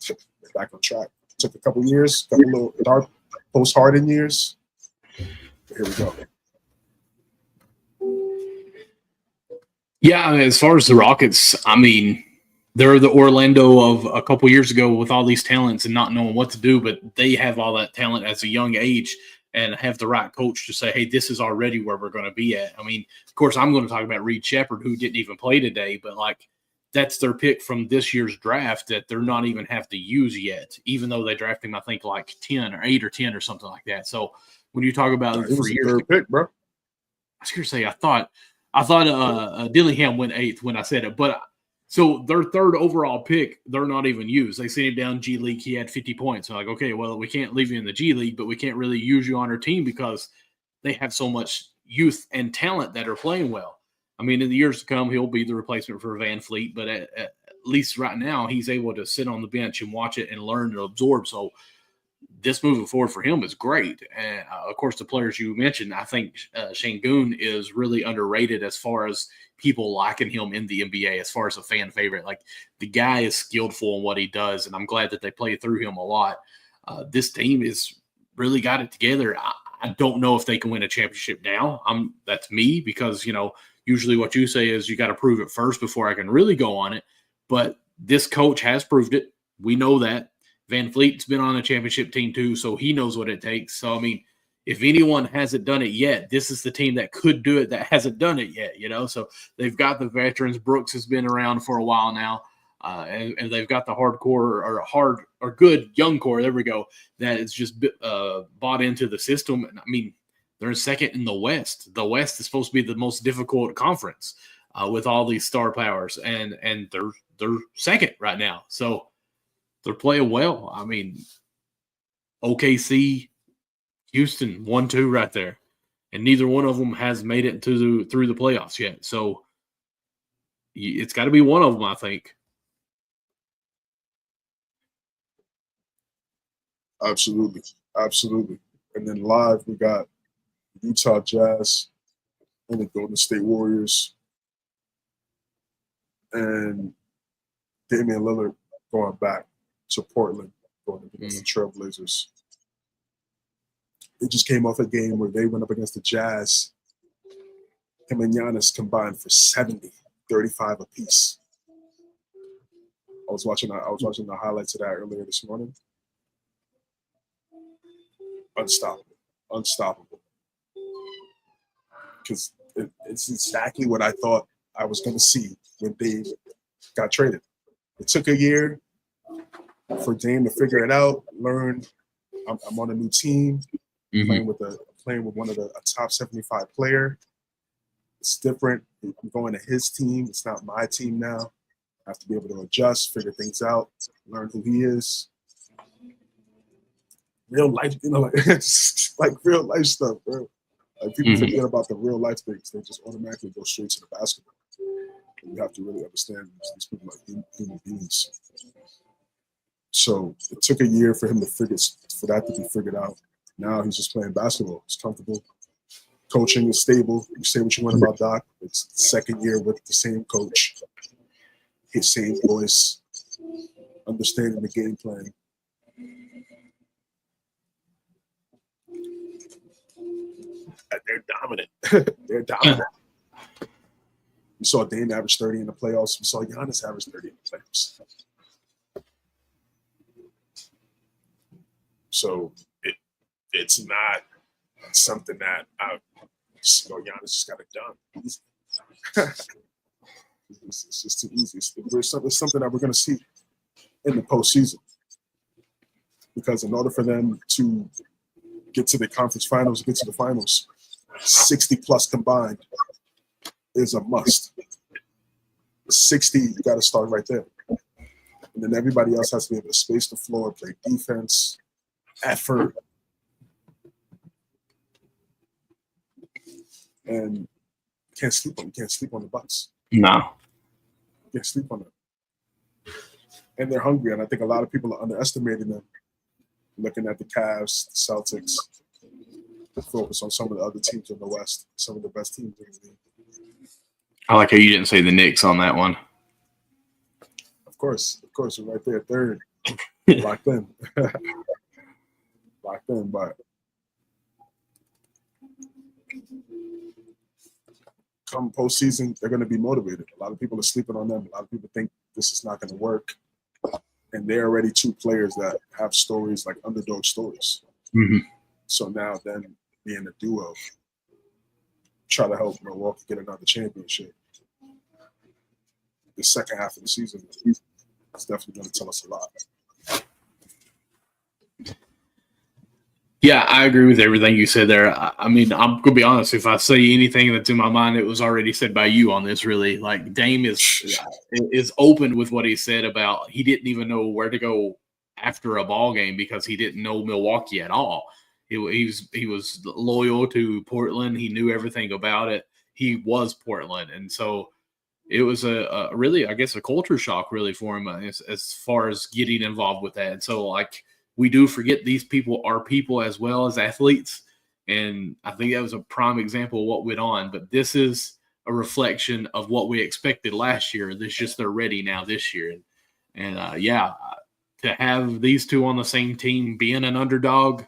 They're back on track. Took a couple years, couple little dark post-Harden years. But here we go. Yeah, I mean, as far as the Rockets, I mean, they're the Orlando of a couple years ago with all these talents and not knowing what to do, but they have all that talent at a young age and have the right coach to say, hey, this is already where we're going to be at. I mean, of course, I'm going to talk about Reed Shepherd, who didn't even play today, but like that's their pick from this year's draft that they're not even have to use yet, even though they drafted him, I think, like 10 or 8 or 10 or something like that. So when you talk about it was a third pick, bro. I was going to say, I thought Dillingham went 8th when I said it, but so their third overall pick, they're not even used. They sent him down G League. He had 50 points. I'm like, okay, well, we can't leave you in the G League, but we can't really use you on our team because they have so much youth and talent that are playing well. I mean, in the years to come, he'll be the replacement for Van Fleet, but at least right now, he's able to sit on the bench and watch it and learn and absorb. So this moving forward for him is great. And, of course, the players you mentioned, I think Şengün is really underrated as far as people liking him in the NBA as far as a fan favorite. Like, the guy is skillful in what he does, and I'm glad that they play through him a lot. This team is really got it together. I don't know if they can win a championship now. That's me because, usually what you say is you got to prove it first before I can really go on it. But this coach has proved it. We know that. Van Fleet's been on a championship team too, so he knows what it takes. So, I mean, if anyone hasn't done it yet, this is the team that could do it that hasn't done it yet, So they've got the veterans. Brooks has been around for a while now, and they've got the hardcore or good young core, there we go, that is just bought into the system. And, I mean, they're second in the West. The West is supposed to be the most difficult conference with all these star powers, and they're second right now. So they're playing well. I mean, OKC, Houston, 1-2 right there. And neither one of them has made it through the playoffs yet. So it's got to be one of them, I think. Absolutely. Absolutely. And then live, we got Utah Jazz and the Golden State Warriors. And Damian Lillard going back to Portland, going against the Trailblazers. They just came off a game where they went up against the Jazz. Him and Giannis combined for 70, 35 apiece. I was watching the highlights of that earlier this morning. Unstoppable. Because it's exactly what I thought I was going to see when Dame got traded. It took a year for Dame to figure it out, learn. I'm on a new team, playing with one of a top 75 player. It's different. I'm going to his team. It's not my team now. I have to be able to adjust, figure things out, learn who he is. Real life, it's like real life stuff, bro. Like people forget about the real life things. They just automatically go straight to the basketball. And you have to really understand these people like human beings. So it took a year for him for that to be figured out. Now he's just playing basketball. He's comfortable. Coaching is stable. You say what you want about Doc. It's the second year with the same coach, his same voice, understanding the game plan. They're dominant. They're dominant. We saw Dame average 30 in the playoffs. We saw Giannis average 30 in the playoffs. So it's not something that Giannis just got it done. It's just too easy. It's something that we're going to see in the postseason. Because in order for them to get to the conference finals, get to the finals, 60 plus combined is a must. 60, you got to start right there. And then everybody else has to be able to space the floor, play defense, effort. And you can't sleep on the Bucks. No. You can't sleep on them. And they're hungry, and I think a lot of people are underestimating them. Looking at the Cavs, the Celtics, focus on some of the other teams in the West, some of the best teams in the league. I like how you didn't say the Knicks on that one. Of course, we're right there, third, locked in, but come postseason, they're going to be motivated. A lot of people are sleeping on them. A lot of people think this is not going to work. And they're already two players that have stories like underdog stories. Mm-hmm. So now them being a duo, try to help Milwaukee get another championship. The second half of the season is definitely going to tell us a lot. Yeah, I agree with everything you said there. I mean, I'm going to be honest. If I say anything that's in my mind, it was already said by you on this, really. Like, Dame is open with what he said about he didn't even know where to go after a ball game because he didn't know Milwaukee at all. He was loyal to Portland. He knew everything about it. He was Portland. And so it was a really, I guess, a culture shock really for him as far as getting involved with that. And so, like, we do forget these people are people as well as athletes. And I think that was a prime example of what went on. But this is a reflection of what we expected last year. It's just they're ready now this year. And to have these two on the same team being an underdog,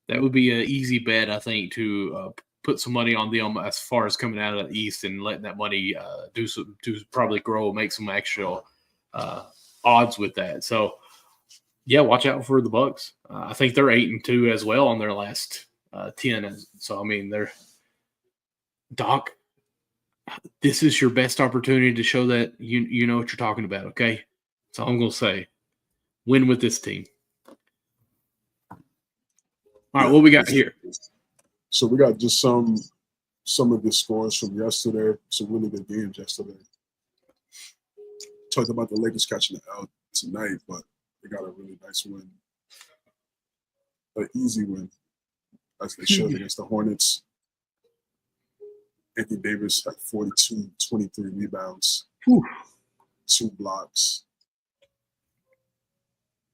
that would be an easy bet, I think, to put some money on them as far as coming out of the East and letting that money to probably grow, make some extra odds with that. So, yeah, watch out for the Bucks. I think they're 8-2 as well on their last 10. So, I mean, they're Doc. This is your best opportunity to show that you know what you're talking about. Okay, so I'm gonna say, win with this team. All right, what we got here? So we got just some of the scores from yesterday. Some really good games yesterday. Talked about the Lakers catching it out tonight, but they got a really nice win. An easy win, as they should, against the Hornets. Anthony Davis had 42, 23 rebounds, 2 blocks.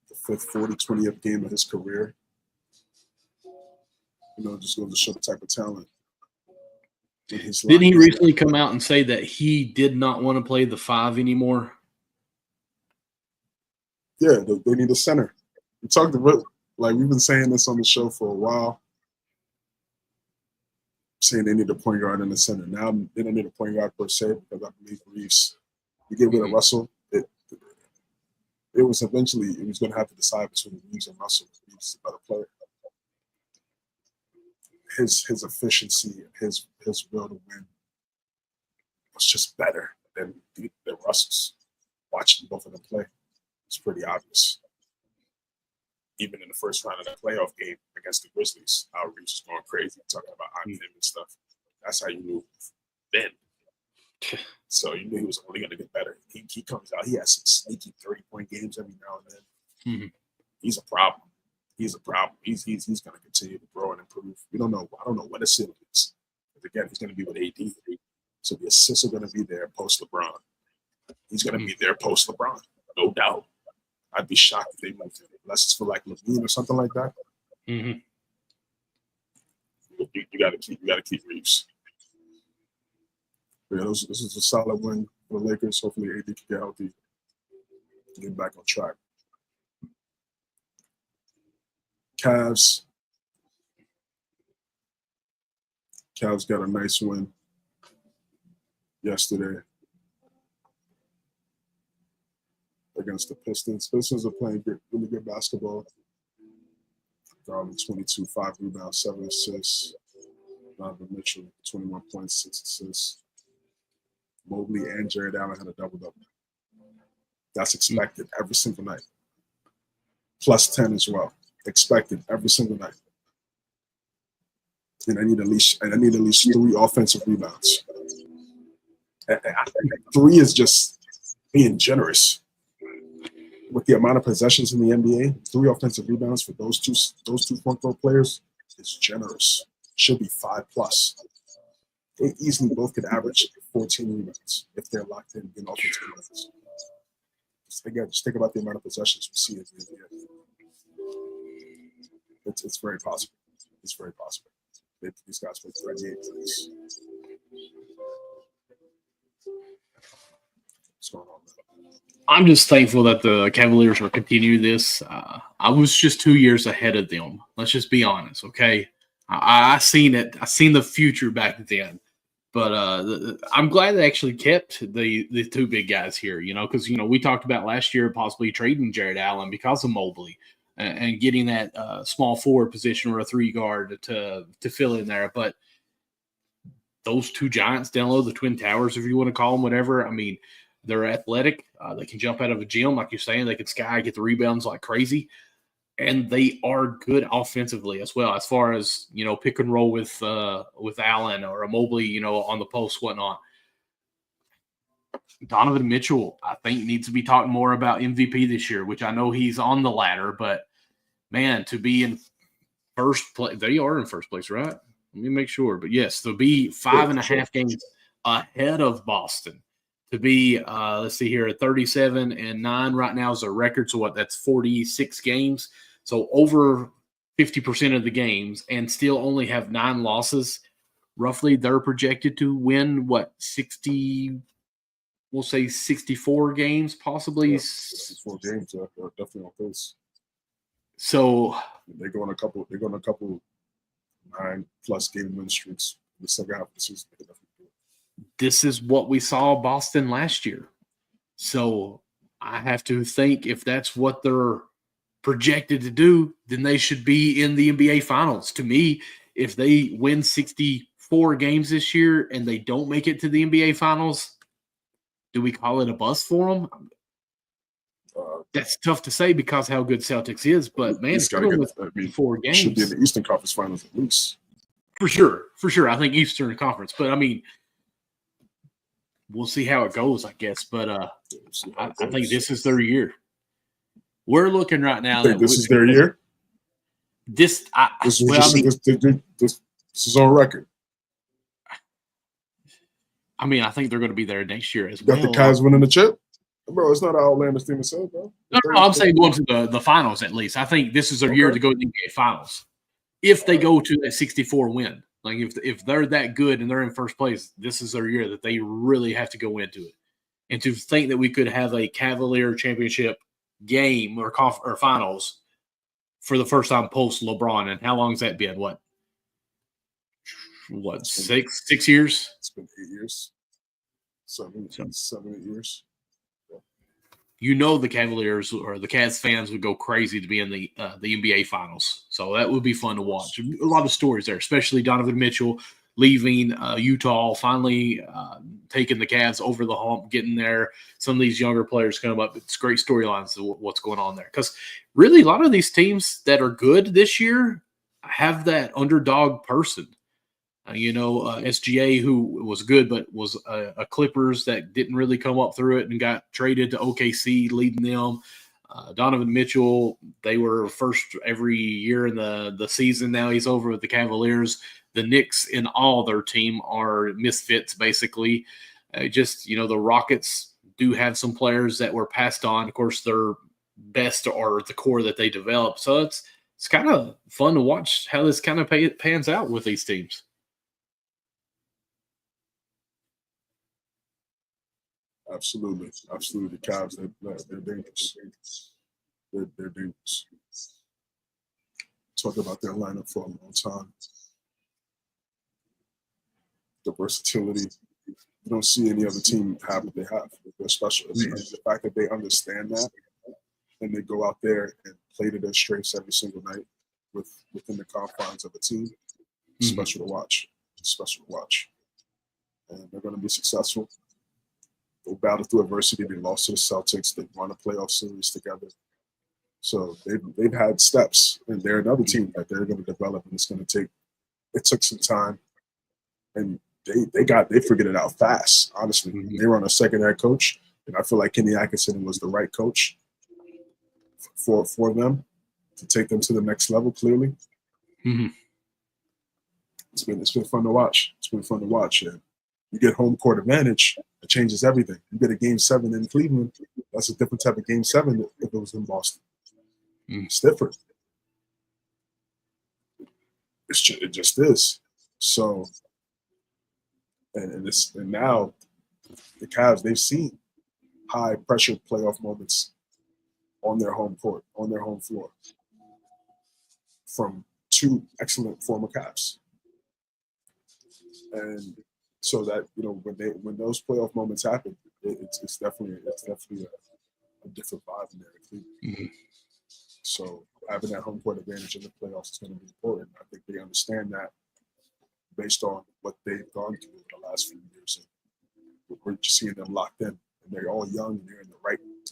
The fifth 40-20th game of his career. Just goes to show the type of talent. Didn't he recently come out and say that he did not want to play the 5 anymore? Yeah, they need a center. We talked about, we've been saying this on the show for a while, saying they need a point guard and a center. Now they don't need a point guard per se because I believe Reeves, you get rid of Russell, it was going to have to decide between Reeves and Russell. Reeves is a better player. His efficiency and his will to win was just better than Russell's. Watching both of them play, it's pretty obvious. Even in the first round of the playoff game against the Grizzlies, how Reeves was going crazy, talking about I'm him and stuff. That's how you knew then. So you knew he was only going to get better. He comes out, he has some sneaky 30-point games every now and then. Mm-hmm. He's a problem. He's a problem. He's going to continue to grow and improve. I don't know what his ceiling is. But again, he's going to be with AD. So the assists are going to be there post LeBron. He's going to be there post LeBron, no doubt. I'd be shocked if they moved him, unless it's for like Levine or something like that. Mm-hmm. You got to keep Reeves. Yeah, this is a solid win for the Lakers. Hopefully, AD can get healthy, get back on track. Cavs got a nice win yesterday against the Pistons. Pistons are playing really good basketball. Garland, 22, 5 rebounds, 7 assists. Donovan Mitchell, 21 points, 6 assists. Mobley and Jared Allen had a double-double. That's expected every single night. Plus 10 as well. Expected every single night. And I need at least 3 offensive rebounds. And I think 3 is just being generous. With the amount of possessions in the NBA, 3 offensive rebounds for those two front row players is generous. Should be 5+. They easily both could average 14 rebounds if they're locked in offensive rebounds. Again, just think about the amount of possessions we see in the NBA. It's very possible. It's very possible. These guys play 38 minutes. What's going on, man? I'm just thankful that the Cavaliers will continue this. I was just 2 years ahead of them. Let's just be honest, okay? I seen it. I seen the future back then. But I'm glad they actually kept the 2 big guys here, because, we talked about last year possibly trading Jared Allen because of Mobley and getting that small forward position or a 3 guard to fill in there. But those 2 giants down low, the Twin Towers, if you want to call them, whatever, I mean, they're athletic. They can jump out of a gym, like you're saying. They can get the rebounds like crazy. And they are good offensively as well, as far as, pick and roll with Allen or a Mobley, on the post, whatnot. Donovan Mitchell, I think, needs to be talking more about MVP this year, which I know he's on the ladder, but, man, to be in first place – they are in first place, right? Let me make sure. But, yes, to be 5.5 games ahead of Boston, to be, let's see here, at 37-9 right now is a record. So, that's 46 games. So, over 50% of the games and still only have 9 losses. Roughly, they're projected to win, 60 – we'll say 64 games, possibly. Yeah, 64 games, they're definitely on pace. So they're going a couple 9+ game win streaks in the second half of the season. This is what we saw Boston last year. So I have to think if that's what they're projected to do, then they should be in the NBA Finals. To me, if they win 64 games this year and they don't make it to the NBA Finals, do we call it a bust for them? That's tough to say because how good Celtics is, but man, it's with 4 games. Should be in the Eastern Conference Finals at least. For sure. I think Eastern Conference, but I mean, we'll see how it goes, I guess. But I think this is their year. We're looking right now. You think this is their year? This is on record. I mean, I think they're going to be there next year as well. Got the Cavs winning the chip? Bro, it's not an outlandish thing to say, bro. No, I'm saying going to the finals at least. I think this is their year to go to the NBA Finals. If they go to that 64 win, like if they're that good and they're in first place, this is their year that they really have to go into it. And to think that we could have a Cavalier championship game or finals for the first time post LeBron, and how long has that been? What, 6 years? It's been 8 years. 7, 8 years. The Cavaliers or the Cavs fans would go crazy to be in the NBA Finals. So that would be fun to watch. A lot of stories there, especially Donovan Mitchell leaving Utah, finally taking the Cavs over the hump, getting there. Some of these younger players come up. It's great storylines of what's going on there. Because really, a lot of these teams that are good this year have that underdog person. SGA, who was good but was a Clippers that didn't really come up through it and got traded to OKC, leading them. Donovan Mitchell, they were first every year in the season. Now he's over with the Cavaliers. The Knicks in all their team are misfits, basically. The Rockets do have some players that were passed on. Of course, their best are the core that they developed. So it's kind of fun to watch how this kind of pans out with these teams. Absolutely. The Cavs, they're dangerous. They're dangerous. Talk about their lineup for a long time. The versatility. You don't see any other team have what they have. They're special. The fact that they understand that and they go out there and play to their strengths every single night within the confines of a team. It's special to watch. It's special to watch. And they're going to be successful. They battled through adversity. They lost to the Celtics. They won a playoff series together. So they've had steps, and they're another team that they're going to develop, and it's going to take. It took some time, and they figured it out fast. Honestly, they were on a second head coach, and I feel like Kenny Atkinson was the right coach for them to take them to the next level. Clearly, it's been fun to watch. It's been fun to watch. And you get home court advantage, it changes everything. You get a Game 7 in Cleveland, that's a different type of Game 7 if it was in Boston. It's different. It just is. So, and now the Cavs, they've seen high pressure playoff moments on their home court, on their home floor, from two excellent former Cavs. And so that, when those playoff moments happen, it's definitely a different vibe in there. So having that home court advantage in the playoffs is going to be important. I think they understand that based on what they've gone through in the last few years. And we're just seeing them locked in, and they're all young, and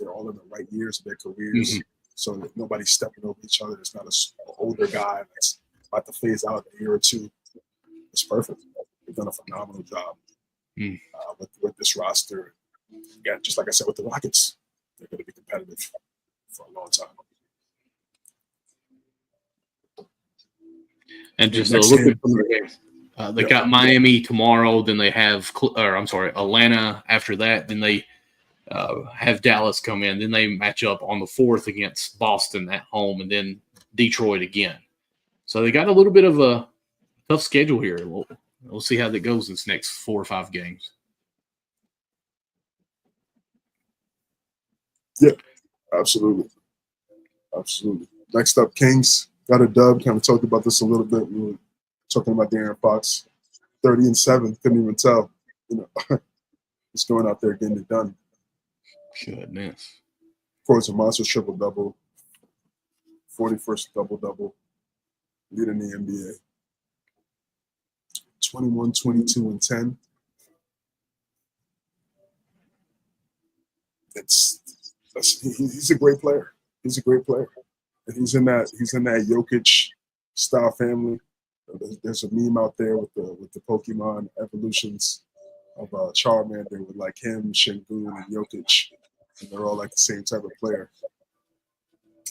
they're all in the right years of their careers. So that nobody's stepping over each other. There's not an older guy that's about to phase out in a year or two. It's perfect. They've done a phenomenal job with this roster. Yeah, just like I said with the Rockets, they're going to be competitive for a long time. And just a little bit from their games. They got Miami tomorrow. Then they have, Atlanta after that. Then they have Dallas come in. Then they match up on the 4th against Boston at home, and then Detroit again. So they got a little bit of a tough schedule here. We'll see how that goes this next 4 or 5 games. Yeah, absolutely. Next up, Kings. Got a dub. Kind of talked about this a little bit. We were talking about De'Aaron Fox. 30-7. Couldn't even tell. Just going out there getting it done. Goodness. Of course, a monster triple-double. 41st double-double. Leading the NBA. 21, 22, and 10. He's a great player. He's a great player. And he's in that Jokic style family. There's a meme out there with the Pokemon evolutions of Charmander with like him, Shingun, and Jokic, and they're all like the same type of player.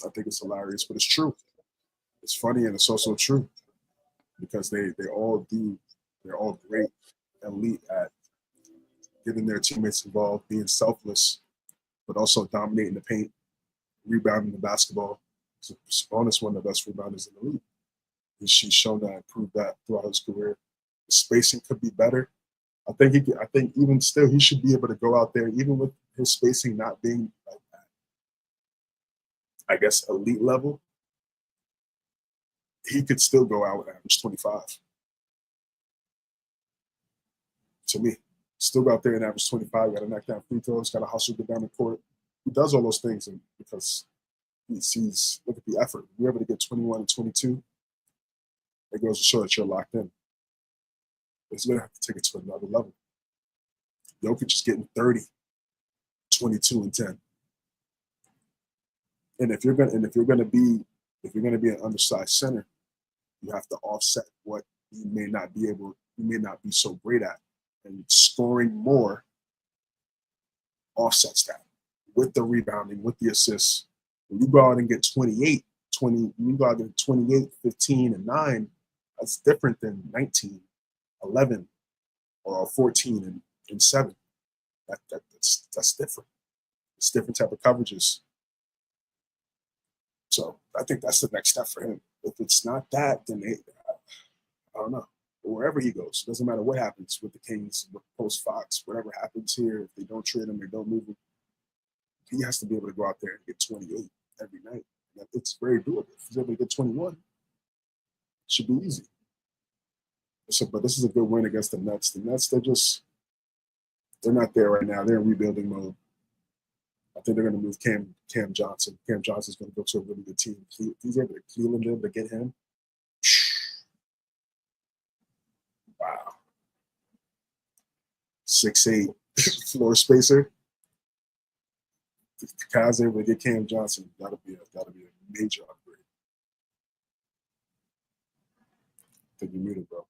I think it's hilarious, but it's true. It's funny and it's also true because they're all great, elite at getting their teammates involved, being selfless, but also dominating the paint, rebounding the basketball. So Sabonis is one of the best rebounders in the league. And she's shown that and proved that throughout his career. The spacing could be better. I think even still he should be able to go out there, even with his spacing not being like that, I guess, elite level. He could still go out and average 25. To me, still go out there and average 25. Got to knock down free throws. Got to hustle, get down the court. He does all those things, and because he sees, look at the effort. If you're able to get 21 and 22, it goes to show that you're locked in. He's going to have to take it to another level. Jokic is getting 30, 22, and 10. And if you're going to be an undersized center, you have to offset what you may not be so great at. And scoring more offsets that with the rebounding, with the assists. When you go out and get 28, 15, and 9, that's different than 19, 11, or 14 and 7. That's different. It's different type of coverages. So I think that's the next step for him. If it's not that, then I don't know. Wherever he goes, it doesn't matter what happens with the Kings, with post Fox, whatever happens here, if they don't trade him, they don't move him, he has to be able to go out there and get 28 every night. It's very doable. If he's able to get 21, it should be easy. So, but this is a good win against the Nets. The Nets, they're not there right now. They're in rebuilding mode. I think they're going to move Cam Johnson. Cam Johnson's going to go to a really good team. He's able to Cleveland able to get him. 6'8" floor spacer. If the Cavs able to get Cam Johnson, that'll be a major upgrade. I think you're muted, bro.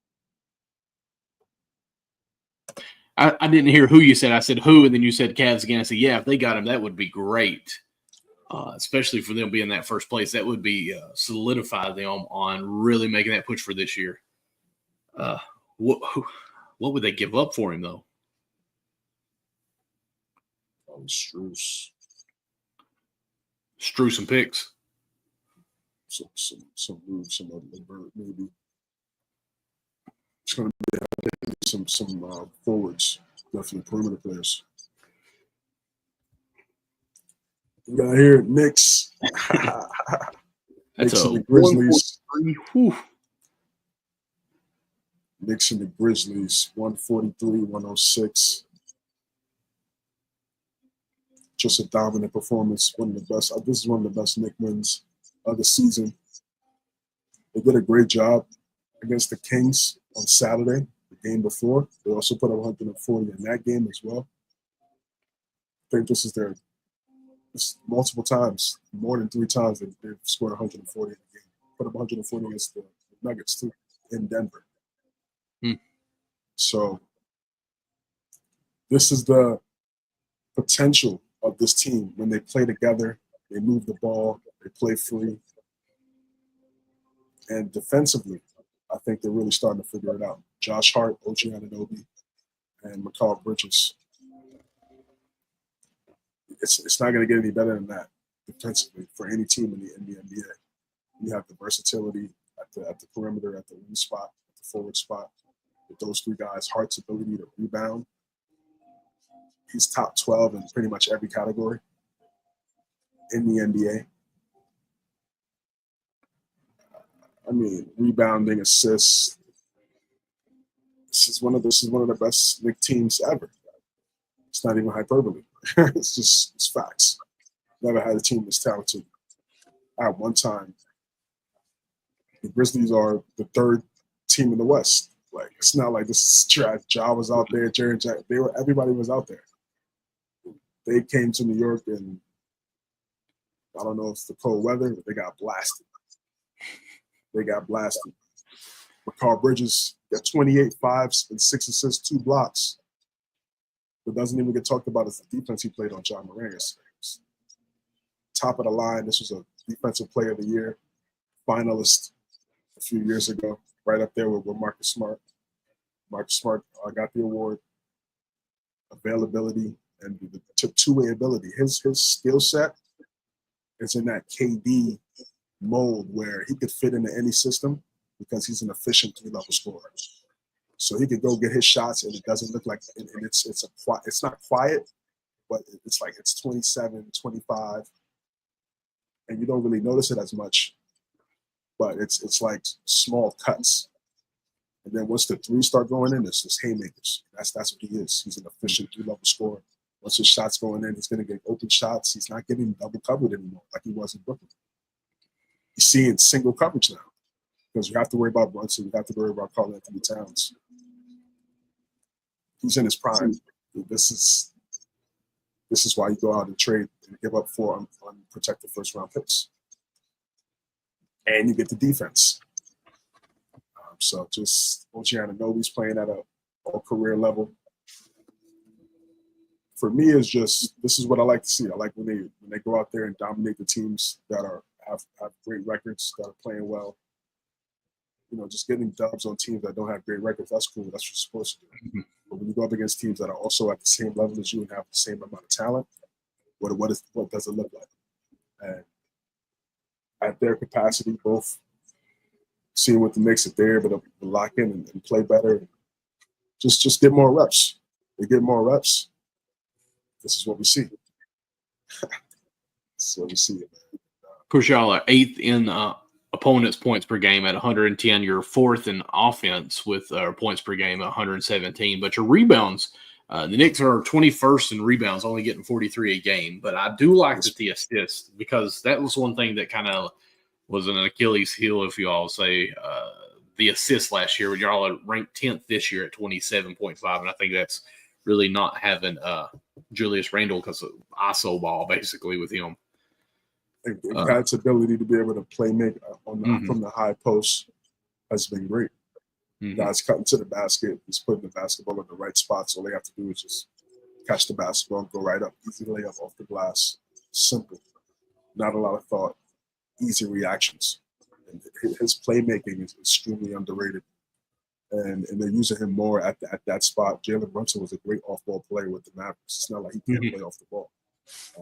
I didn't hear who you said. I said who, and then you said Cavs again. I said, yeah, if they got him, that would be great, especially for them being that first place. That would be solidify them on really making that push for this year. What would they give up for him, though? Strus. Strus some picks. Some moves, some other maybe. It's going to be some forwards, definitely perimeter players. We got here Knicks. That's Knicks a and the Grizzlies. Knicks and the Grizzlies, 143-106. Just a dominant performance. One of the best. This is one of the best Knicks wins of the season. They did a great job against the Kings on Saturday, the game before. They also put up 140 in that game as well. I think this is multiple times, more than 3 times they've scored 140 in the game. Put up 140 against the Nuggets too in Denver. So this is the potential of this team when they play together. They move the ball. They play free. And defensively, I think they're really starting to figure it out. Josh Hart, OG Anunoby, and Mikal Bridges. It's not going to get any better than that defensively for any team in the NBA. You have the versatility at the perimeter, at the wing spot, at the forward spot. With those 3 guys, Hart's ability to rebound. He's top 12 in pretty much every category in the NBA. I mean, rebounding, assists. This is one of the best Knicks teams ever. It's not even hyperbole. It's facts. Never had a team this talented at one time. The Grizzlies are the 3rd team in the West. Like, it's not like this is trash. Ja was out there, Jerry Jack. Everybody was out there. They came to New York, and I don't know if it's the cold weather, but they got blasted. Mikal Bridges got 28 5s and 6 assists, 2 blocks. But doesn't even get talked about as the defense he played on John Moran yesterday. Top of the line. This was a Defensive Player of the Year finalist a few years ago, right up there with Marcus Smart. Marcus Smart got the award. Availability and the two-way ability. His skill set is in that KD mold where he could fit into any system because he's an efficient 3-level scorer. So he could go get his shots, and it doesn't look like, and it's not quiet, but it's like it's 27, 25, and you don't really notice it as much. But it's like small cuts, and then once the 3s start going in, it's just haymakers. That's what he is. He's an efficient 3-level scorer. Once his shots going in, he's going to get open shots. He's not getting double covered anymore like he was in Brooklyn. You're seeing single coverage now because you have to worry about Brunson. You have to worry about Karl Anthony Towns. He's in his prime. This is why you go out and trade and give up 4 unprotected first-round picks. And you get the defense. So just OG Anunoby's playing at a all-career level. For me, it's just this is what I like to see. I like when they go out there and dominate the teams that have great records, that are playing well. You know, just getting dubs on teams that don't have great records, that's cool. That's what you're supposed to do. But when you go up against teams that are also at the same level as you and have the same amount of talent, what does it look like? And at their capacity, both seeing what the Knicks, if they're able to lock in and play better, just get more reps. They get more reps. This is what we see. This is what we see. Of course, y'all are 8th in opponents' points per game at 110. You're 4th in offense with points per game at 117. But your rebounds, the Knicks are 21st in rebounds, only getting 43 a game. But I do like the assists because that was one thing that kind of was an Achilles heel, if you all say, the assists last year. Y'all are ranked 10th this year at 27.5, and I think that's really not having Julius Randle because of ISO ball basically with him. And Cat's ability to be able to play make from the high post has been great. Guys cutting to the basket, he's putting the basketball in the right spots. All they have to do is just catch the basketball, go right up, easy layup off the glass. Simple. Not a lot of thought. Easy reactions. And his playmaking is extremely underrated. And they're using him more at that spot. Jalen Brunson was a great off-ball player with the Mavericks. It's not like he can't play off the ball.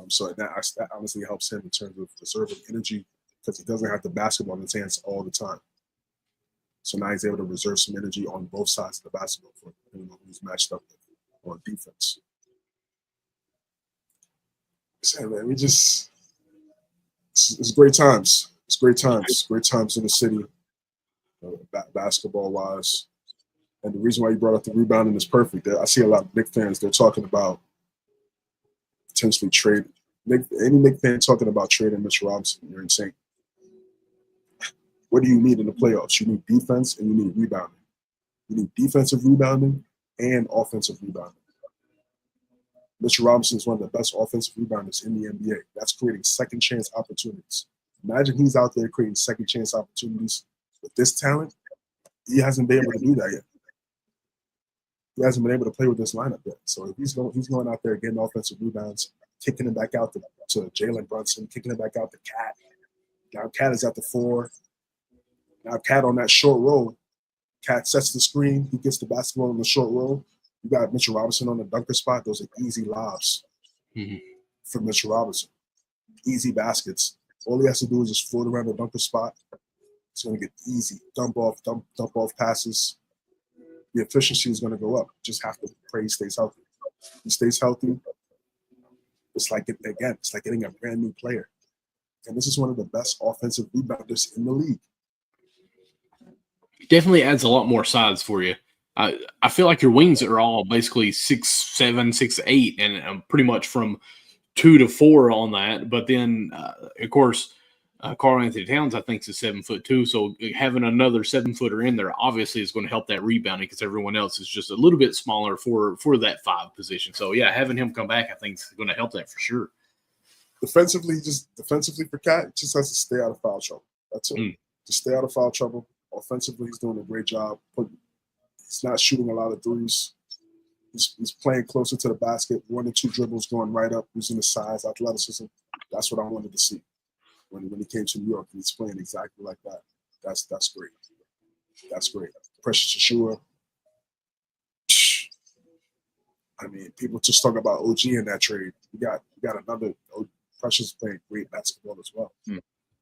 So that honestly helps him in terms of preserving energy because he doesn't have the basketball in his hands all the time. So now he's able to reserve some energy on both sides of the basketball for anyone who's matched up on defense. So, man, it's great times. It's great times. Great times in the city, basketball-wise. And the reason why you brought up the rebounding is perfect. I see a lot of Knicks fans, they're talking about potentially trade. Any Knicks fan talking about trading Mitchell Robinson, you're insane. What do you need in the playoffs? You need defense and you need rebounding. You need defensive rebounding and offensive rebounding. Mitchell Robinson is one of the best offensive rebounders in the NBA. That's creating second chance opportunities. Imagine he's out there creating second chance opportunities with this talent. He hasn't been able to do that yet. He hasn't been able to play with this lineup yet. So if he's going out there getting offensive rebounds, kicking it back out to Jalen Brunson, kicking it back out to Cat. Now Cat is at the 4. Now Cat on that short roll. Cat sets the screen. He gets the basketball on the short roll. You got Mitchell Robinson on the dunker spot. Those are easy lobs for Mitchell Robinson. Easy baskets. All he has to do is just float around the dunker spot. It's going to get easy. Dump off passes. The efficiency is going to go up. Just have to pray he stays healthy. He stays healthy. It's like getting a brand new player. And this is one of the best offensive rebounders in the league. Definitely adds a lot more size for you. I feel like your wings are all basically 6'7", 6'8", and pretty much from 2 to 4 on that. But then, of course, Karl Anthony Towns, I think, is 7'2". So having another 7-footer in there obviously is going to help that rebounding because everyone else is just a little bit smaller for that 5 position. So yeah, having him come back, I think, is going to help that for sure. Defensively for Cat, just has to stay out of foul trouble. That's it. Just stay out of foul trouble. Offensively, he's doing a great job. He's not shooting a lot of threes. He's playing closer to the basket, 1 or 2 dribbles going right up, using his size, athleticism. That's what I wanted to see when he came to New York. He's playing exactly like that. That's great. That's great. Precious Achiuwa. I mean, people just talk about OG in that trade. You got another Precious playing great basketball as well.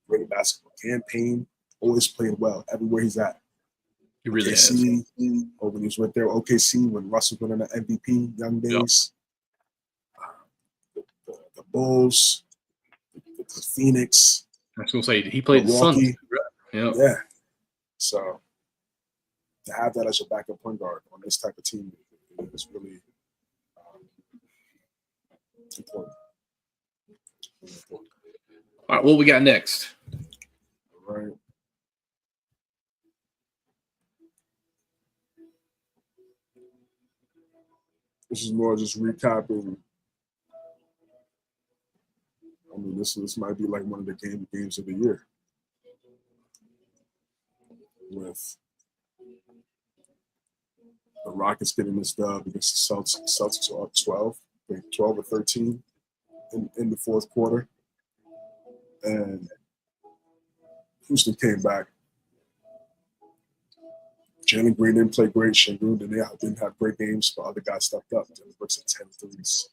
Great basketball. Campaign always played well everywhere he's at. He really has. When he was right there, OKC, when Russ was winning the MVP, young days. The Bulls, the Phoenix. I was going to say, he played Milwaukee. The Suns. Yeah. So to have that as your backup point guard on this type of team is really important. All right, what we got next? All right. This is more just recapping. I mean, this might be like one of the games of the year. With the Rockets getting this dub against the Celtics. Celtics are up 12. I think 12 or 13 in the fourth quarter. And Houston came back. Jalen Green didn't play great. Şengün didn't have great games, but other guys stepped up. Dylan Brooks at 10 threes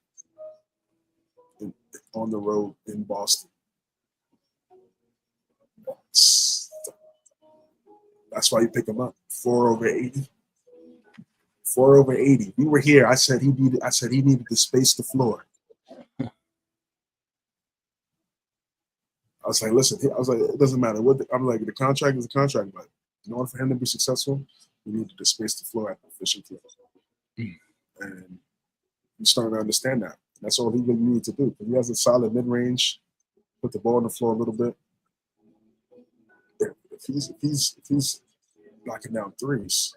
on the road in Boston. That's why you pick him up. 4 over 80. 4 over 80. We were here. I said he needed to space the floor. I was like, listen. I was like, it doesn't matter what. I'm like, the contract is a contract, but in order for him to be successful, we needed to space the floor at the efficient floor. And he's starting to understand that. That's all he really needs to do. If he has a solid mid-range, put the ball on the floor a little bit. If he's knocking down threes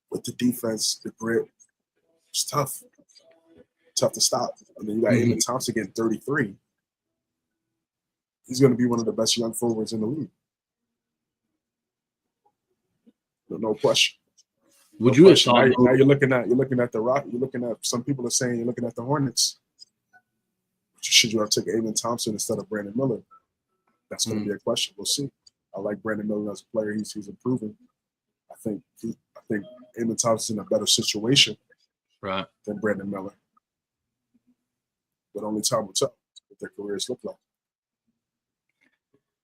with the defense, the grit, It's tough to stop. And then you got Amen Thompson getting 33. He's going to be one of the best young forwards in the league. No question. Would you have thought? Now you're looking at the Rock. You're looking at, some people are saying you're looking at the Hornets. Should you have taken Amen Thompson instead of Brandon Miller? That's going to be a question. We'll see. I like Brandon Miller as a player. He's improving. I think Amen Thompson's in a better situation than Brandon Miller. But only time will tell what their careers look like.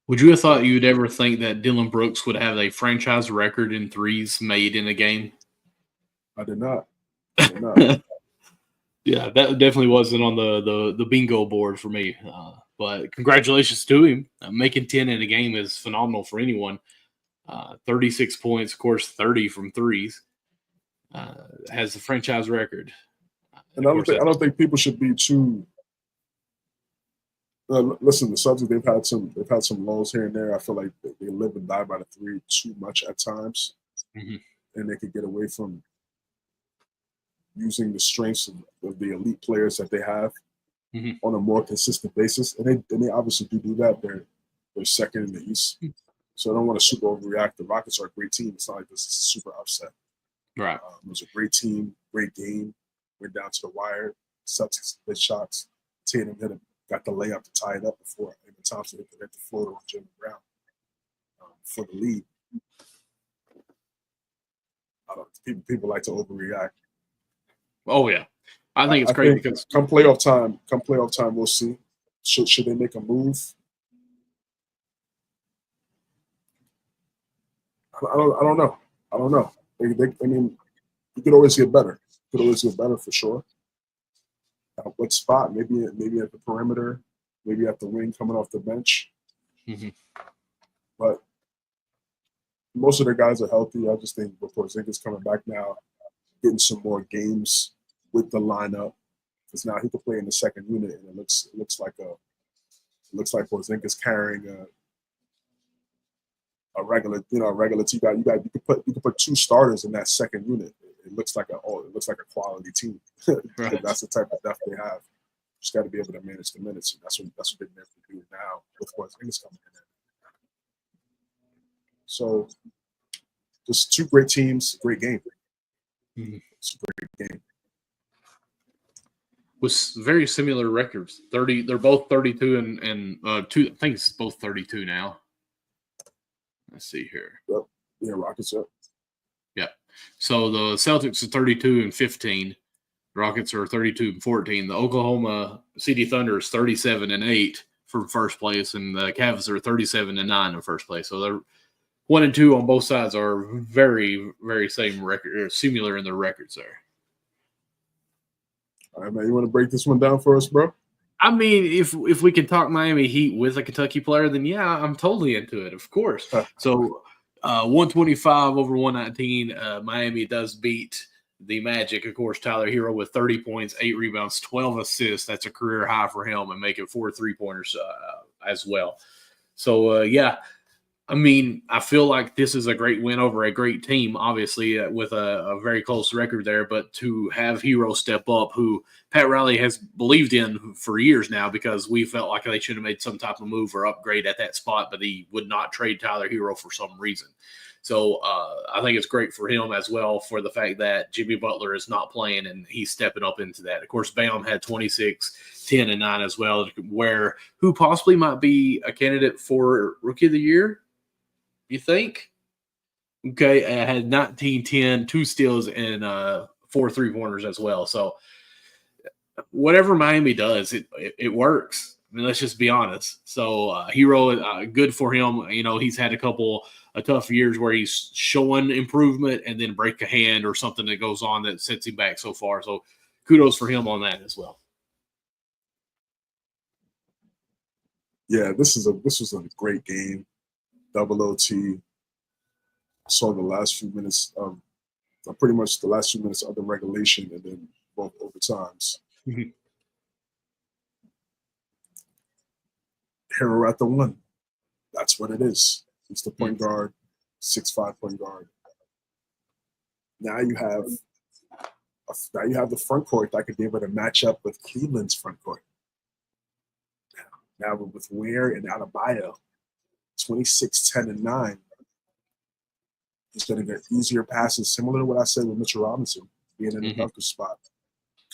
Would you have thought you'd ever think that Dylan Brooks would have a franchise record in threes made in a game? I did not. Yeah, that definitely wasn't on the bingo board for me. But congratulations to him. Making 10 in a game is phenomenal for anyone. 36 points, of course, 30 from threes. Has the franchise record. And I don't think people should be too. Listen, the Celtics, they've had some lows here and there. I feel like they live and die by the three too much at times, and they could get away from using the strengths of the elite players that they have on a more consistent basis. And they obviously do that. They're second in the East, so I don't want to super overreact. The Rockets are a great team. It's not like this is a super upset. Right. It was a great team, great game. Went down to the wire. Celtics hit shots. Tatum got the layup to tie it up before Amen Thompson hit the floater on Jimmy Brown for the lead. People like to overreact. Oh yeah, I think it's great because come playoff time, we'll see. Should they make a move? I don't know. I mean, you could always get better. For sure. What spot? Maybe at the perimeter, maybe at the wing coming off the bench. But most of their guys are healthy. I just think with Porzingis coming back now, getting some more games with the lineup, because now he can play in the second unit, and it looks like Porzingis carrying a regular team. You could put two starters in that second unit. It looks like a quality team. That's the type of depth they have. Just got to be able to manage the minutes, and that's what they're able to do now with Porzingis coming in. So, just two great teams, great game. It's a great game. With very similar records. They're both 32 and two. I think it's both 32 now. Let's see here. Yep. Yeah, Rockets up. Yeah. So the Celtics are 32 and 15. The Rockets are 32 and 14. The Oklahoma City Thunder is 37 and 8 for first place, and the Cavs are 37 and 9 in first place. So they're 1 and 2 on both sides are very, very same record, or similar in their records there. All right, man. You want to break this one down for us, bro? I mean, if we can talk Miami Heat with a Kentucky player, then yeah, I'm totally into it, of course. So 125 over 119, Miami does beat the Magic. Of course, Tyler Hero with 30 points, 8 rebounds, 12 assists. That's a career high for him, and making 4 3-pointers as well. So, yeah. I mean, I feel like this is a great win over a great team, obviously, with a very close record there. But to have Hero step up, who Pat Riley has believed in for years now, because we felt like they should have made some type of move or upgrade at that spot, but he would not trade Tyler Hero for some reason. So I think it's great for him as well, for the fact that Jimmy Butler is not playing and he's stepping up into that. Of course, Bam had 26, 10, and 9 as well, who possibly might be a candidate for Rookie of the Year. You think? Okay, I had 19, 10, 2 steals, and 4 3-pointers as well. So whatever Miami does, it works. I mean, let's just be honest. So Hero, good for him. You know, he's had a couple of tough years where he's showing improvement and then break a hand or something that goes on that sets him back so far. So kudos for him on that as well. Yeah, this was a great game. Double OT. Saw the last few minutes of pretty much the last few minutes of the regulation, and then both overtimes. Hero at the 1. That's what it is. He's the point guard, 6'5" point guard. Now you have Now you have the front court that could be able to match up with Cleveland's front court. Now with Ware and Adebayo, 26, 10, and 9, he's going to get easier passes, similar to what I said with Mitchell Robinson being in the dunker spot.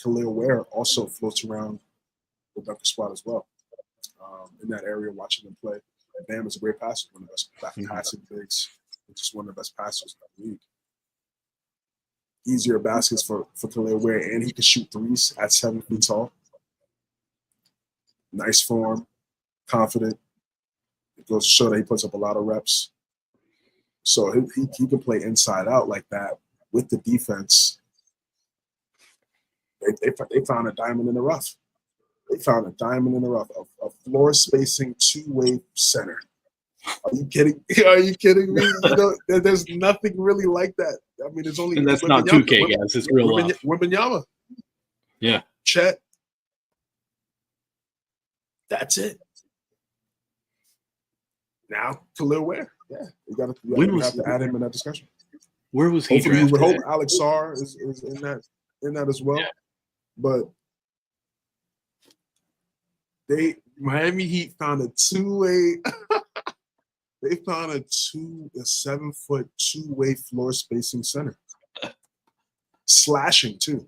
Khalil Ware also floats around the dunker spot as well. In that area, watching them play. And Bam is a great passer, one of the best passing bigs, just one of the best passers in the league. Easier baskets for Khalil Ware, and he can shoot threes at 7 feet tall. Nice form, confident. It goes to show that he puts up a lot of reps. So he can play inside out like that with the defense. They found a diamond in the rough. They found a diamond in the rough, a floor spacing two-way center. Are you kidding? Are you kidding me? There's nothing really like that. I mean, it's only. And that's not 2K, guys. It's real life. Wembanyama. Yeah. Chet. That's it. Now Khalil Ware. Yeah, you got to add him in that discussion. Where was he drafted? You would hope Alex Sarr is in that as well. Yeah. But Miami Heat found a two-way. They found a 7-foot two-way floor spacing center, slashing too.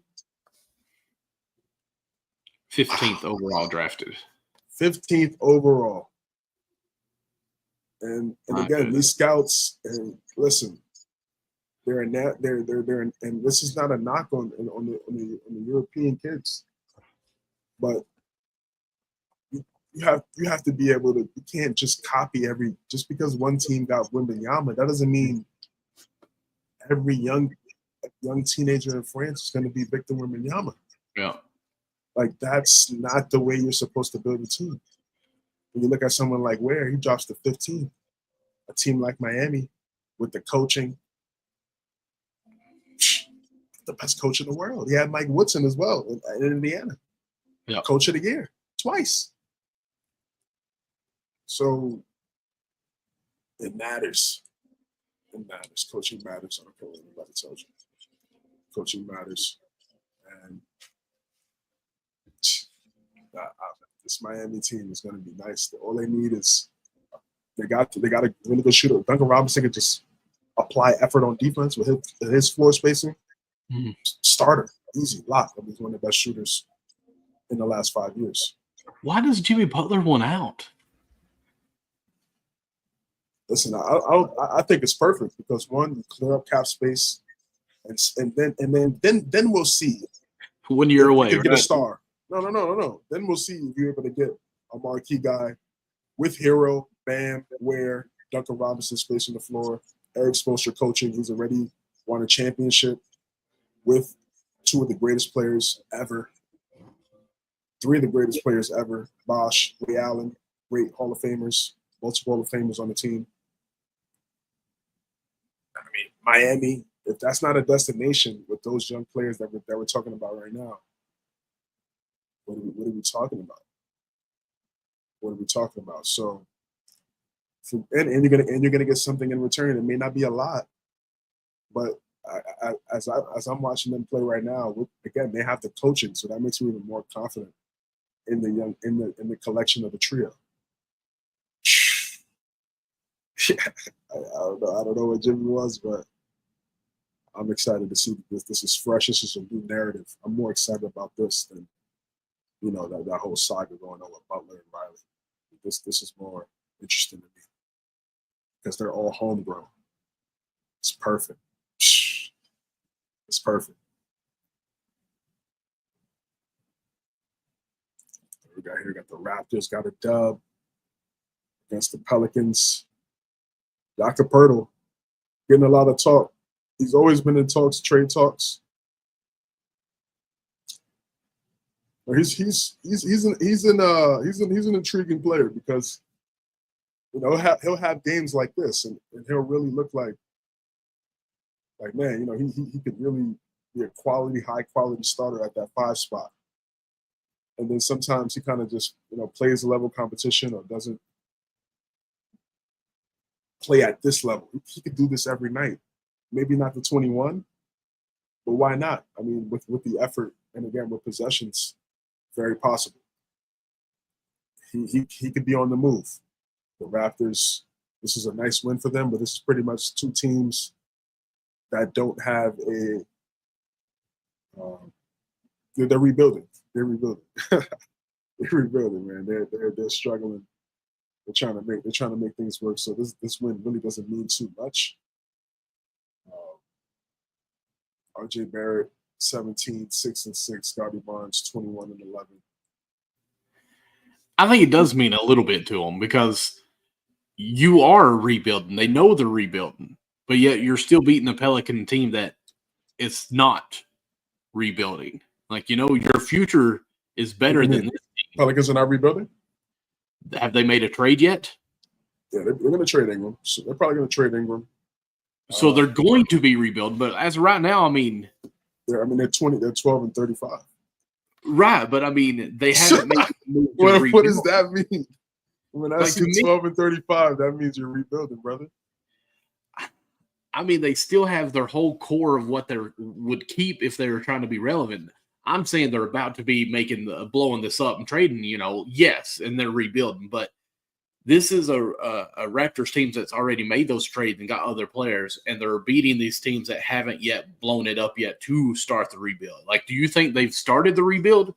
15th overall drafted. 15th overall. And again, these scouts, and listen, they're in that they're in, and this is not a knock on the European kids, but you have to be able to. You can't just copy just because one team got Wembanyama. That doesn't mean every young teenager in France is going to be Victor Wembanyama. Yeah, like that's not the way you're supposed to build a team. When you look at someone like Ware, he drops to 15. A team like Miami, with the coaching, the best coach in the world. He had Mike Woodson as well in Indiana. Yeah, coach of the year twice. So it matters. It matters. Coaching matters. I don't care what anybody tells you. Coaching matters. And this Miami team is going to be nice. All they need is they got a really good shooter. Duncan Robinson can just apply effort on defense with his floor spacing. Mm-hmm. Starter, easy, lock. He's one of the best shooters in the last 5 years. Why does Jimmy Butler want out? Listen, I think it's perfect because one, you clear up cap space, and then we'll see. 1 year away, you get a star. No. Then we'll see if you're able to get a marquee guy with Hero, Bam, Ware, Duncan Robinson spacing the floor, Eric Spoelstra coaching. He's already won a championship with 2 of the greatest players ever, 3 of the greatest players ever, Bosh, Ray Allen, great Hall of Famers, multiple Hall of Famers on the team. I mean, Miami, if that's not a destination with those young players that we're talking about right now, what are we talking about? What are we talking about? So, and you're gonna get something in return. It may not be a lot, but as I'm watching them play right now, again they have the coaching, so that makes me even more confident in the collection of the trio. I don't know what Jimmy was, but I'm excited to see this. This is fresh. This is a new narrative. I'm more excited about this than that whole saga going on with Butler and Riley. This is more interesting to me because they're all homegrown. It's perfect. It's perfect. We got the Raptors got a dub against the Pelicans. Jakob Poeltl getting a lot of talk. He's always been in talks, trade talks. He's an intriguing player because he'll have games like this and he'll really look like man, he could really be a high quality starter at that 5 spot. And then sometimes he kind of just plays level competition or doesn't play at this level. He could do this every night. Maybe not the 21, but why not? I mean, with the effort and again with possessions, very possible. He could be on the move. The Raptors, this is a nice win for them, but this is pretty much two teams that don't have a. They're rebuilding. They're rebuilding. They're rebuilding, man. They're struggling. They're trying to make things work. So this win really doesn't mean too much. R.J. Barrett, 17, 6-6. Scotty Barnes, 21 and 11. I think it does mean a little bit to them because you are rebuilding. They know they're rebuilding, but yet you're still beating a Pelican team that is not rebuilding. Like, your future is better than this team. Pelicans are not rebuilding? Have they made a trade yet? Yeah, they're going to trade Ingram. So they're probably going to trade Ingram. So they're going to be rebuilt, but as of right now, they're 12 and 35. Right, but they haven't made the move to rebuild. What does that mean? When I see 12 and 35, that means you're rebuilding, brother. They still have their whole core of what they would keep if they were trying to be relevant. I'm saying they're about to be blowing this up and trading, yes, and they're rebuilding. But this is a Raptors team that's already made those trades and got other players, and they're beating these teams that haven't yet blown it up yet to start the rebuild. Like, do you think they've started the rebuild?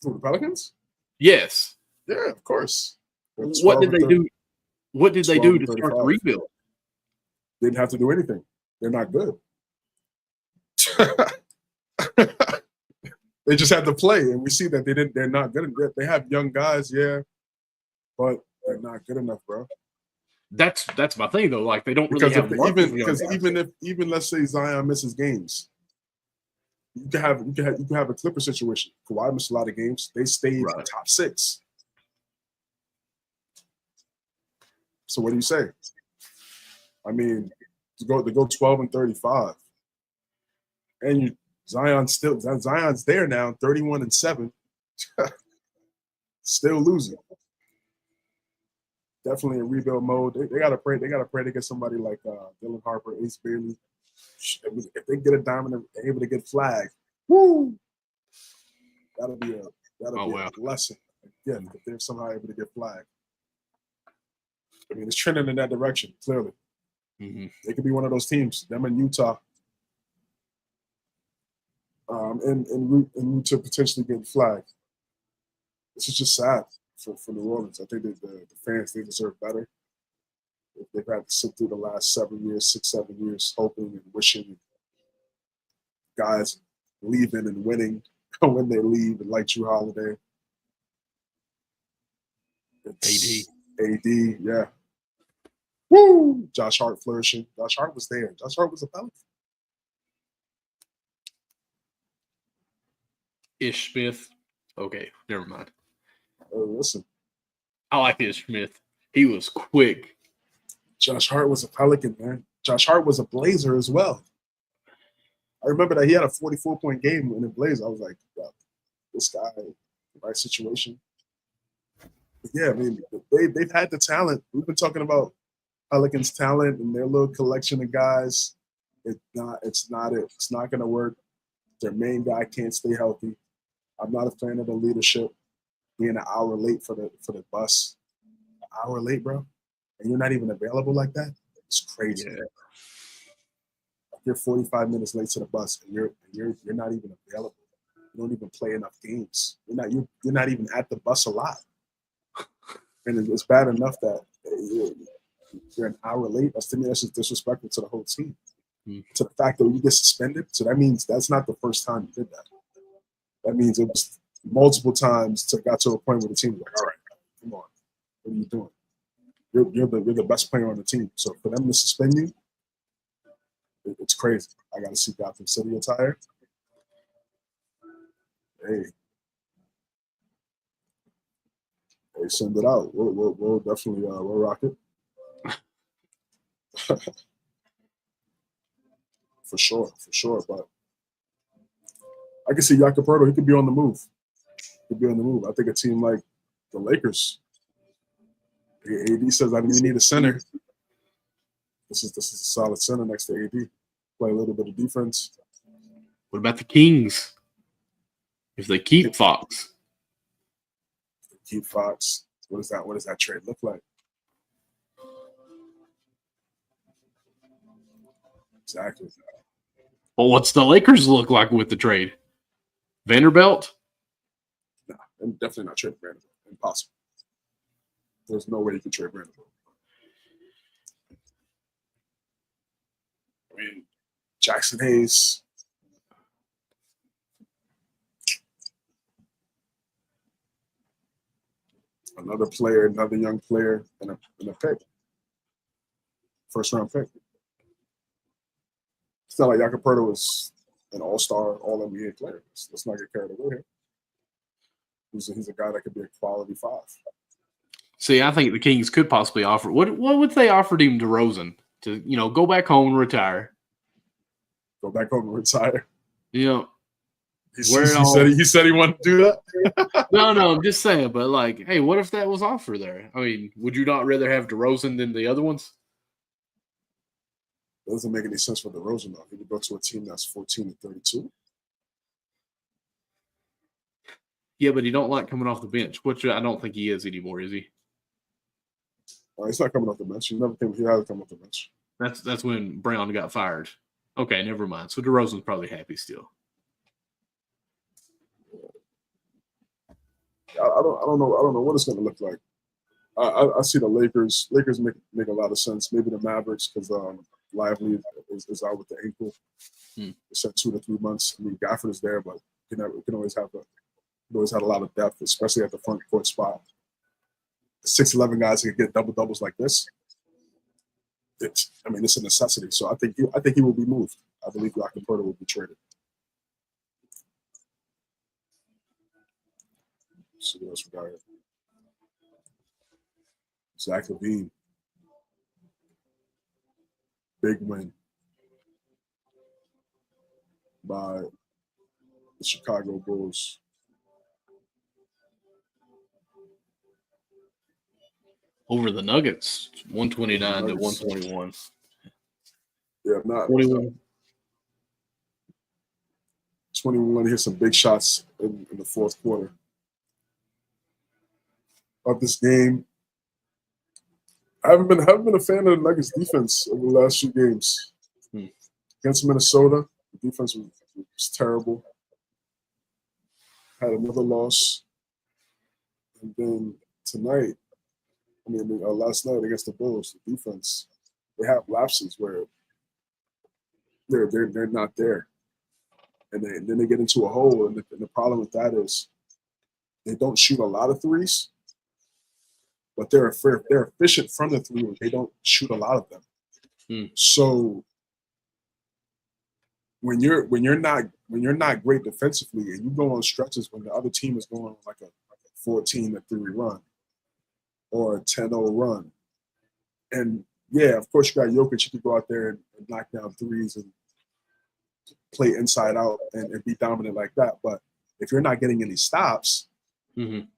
For the Pelicans? Yes. Yeah, of course. What did they do? What did they do to start the rebuild? They didn't have to do anything. They're not good. They just had to play, and we see that they're not good. They have young guys, yeah, but they're not good enough, bro. That's my thing though. Like, they don't really have even let's say Zion misses games, you can have a Clipper situation. Kawhi missed a lot of games. They stayed top 6. So what do you say? To go 12 and 35, and Zion's there now, 31 and 7, still losing. Definitely in rebuild mode. They gotta pray. They gotta pray to get somebody like Dylan Harper, Ace Bailey. If they get a diamond and able to get flagged, woo! That'll be a lesson. Again, if they're somehow able to get flagged. It's trending in that direction, clearly. Mm-hmm. They could be one of those teams. Them in Utah, en route to potentially getting flagged. This is just sad for New Orleans. I think the fans, they deserve better. They've had to sit through the last 6, 7 years, hoping and wishing. Guys leaving and winning when they leave, and like Drew Holiday. AD, yeah. Woo! Josh Hart flourishing. Josh Hart was there. Josh Hart was a Pelican. Ish Smith. Okay, never mind. Listen. I like Ish Smith. He was quick. Josh Hart was a Pelican, man. Josh Hart was a Blazer as well. I remember that he had a 44-point game in the Blazer. I was like, wow, this guy, right situation. But yeah, they've had the talent. We've been talking about Pelicans' talent and their little collection of guys. It's not it. It's not going to work. Their main guy can't stay healthy. I'm not a fan of the leadership. Being an hour late for the bus. An hour late, bro? And you're not even available like that? It's crazy. Yeah. You're 45 minutes late to the bus, and you're not even available. You don't even play enough games. You're not even at the bus a lot. And it's bad enough that you're an hour late. To me, that's just disrespectful to the whole team. To the fact that you get suspended. So that means that's not the first time you did that. That means it was multiple times got to a point where the team was like, all right, come on, what are you doing? You're the best player on the team. So for them to suspend you, it's crazy. I got to see Gotham City attire. Hey, send it out. We'll definitely we'll rock it. For sure. But I can see Jakob, he could be on the move. I think a team like the Lakers. AD says, we need a center. This is a solid center next to AD. Play a little bit of defense. What about the Kings? If they keep Fox. Keep Fox. What does that trade look like? Exactly. Well, what's the Lakers look like with the trade? Vanderbilt? No, I'm definitely not trading Vanderbilt. Impossible. There's no way you can trade Vanderbilt. I mean, Jackson Hayes. Another player, another young player, and a pick. First round pick. It's not like Jakob was an all-star, all-NBA player. Let's not get carried away here. He's a guy that could be a quality 5. See, I think the Kings could possibly offer. What would they offer him DeRozan to go back home and retire? Go back home and retire. He said he wanted to do that. No, I'm just saying. But like, hey, what if that was offer there? I mean, would you not rather have DeRozan than the other ones? It doesn't make any sense for DeRozan though. He would go to a team that's 14-32. Yeah, but he don't like coming off the bench, which I don't think he is anymore, is he? He's not coming off the bench. He hasn't come off the bench. That's when Brown got fired. Okay, never mind. So DeRozan's probably happy still. I don't know what it's going to look like. I see the Lakers. Lakers make a lot of sense. Maybe the Mavericks because Lively is out with the ankle. They said 2 to 3 months. I mean, Gafford is there, but you can always have had a lot of depth, especially at the front court spot. 6'11" guys who can get double doubles like this. It's a necessity. So I think he will be moved. I believe Jakob Poeltl will be traded. Let's see what else we got here. Zach LaVine. Big win by the Chicago Bulls. Over the Nuggets, 129 to 121. Yeah, not 21. 21 hit some big shots in the fourth quarter of this game. I haven't been a fan of the Nuggets defense over the last few games. Against Minnesota, the defense was terrible. Had another loss. And then tonight, last night against the Bulls, the defense, they have lapses where they're not there. And then they get into a hole, and the problem with that is they don't shoot a lot of threes, but they're efficient from the three, but they don't shoot a lot of them. So when you're not great defensively, and you go on stretches when the other team is going like a 14-3 run or a 10-0 run, and yeah, of course you got Jokic, you could go out there and knock down threes and play inside out and be dominant like that. But if you're not getting any stops, and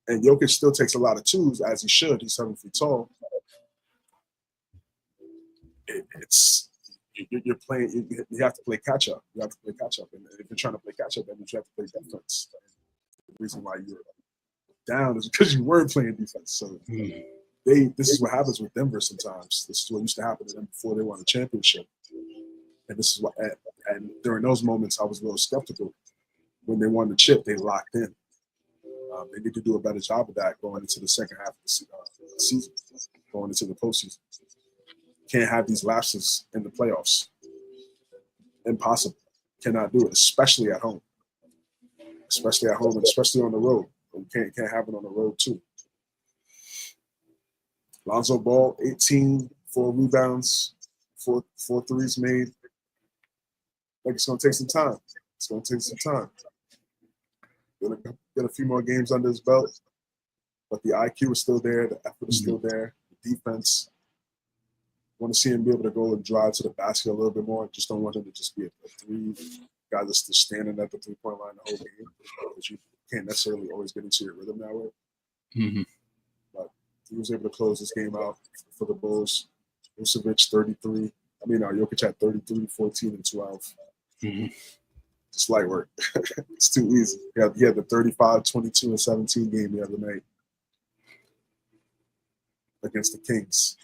Jokic still takes a lot of twos, as he should, he's 7 feet tall, you're playing. You have to play catch up. And if you're trying to play catch up, that means you have to play defense. The reason why you're down is because you weren't playing defense. So this is what happens with Denver sometimes. This is what used to happen to them before they won the championship. And this is what. And during those moments, I was a little skeptical. When they won the chip, they locked in. They need to do a better job of that going into the second half of the season, going into the postseason. Can't have these lapses in the playoffs. Impossible. Cannot do it, especially at home. Especially at home and especially on the road. And can't have it on the road too. Lonzo Ball, 18, 4 rebounds, four threes made. Like it's gonna take some time. Gonna get a few more games under his belt, but the IQ is still there, the effort is still there, the defense. Want to see him be able to go and drive to the basket a little bit more. Just don't want him to just be a three guy that's just standing at the 3-point line the whole game. Because you can't necessarily always get into your rhythm that way. But he was able to close this game out for the Bulls. Vucevic, 33. Jokic had 33, 14, and 12. It's light work. It's too easy. He had the 35, 22, and 17 game the other night against the Kings.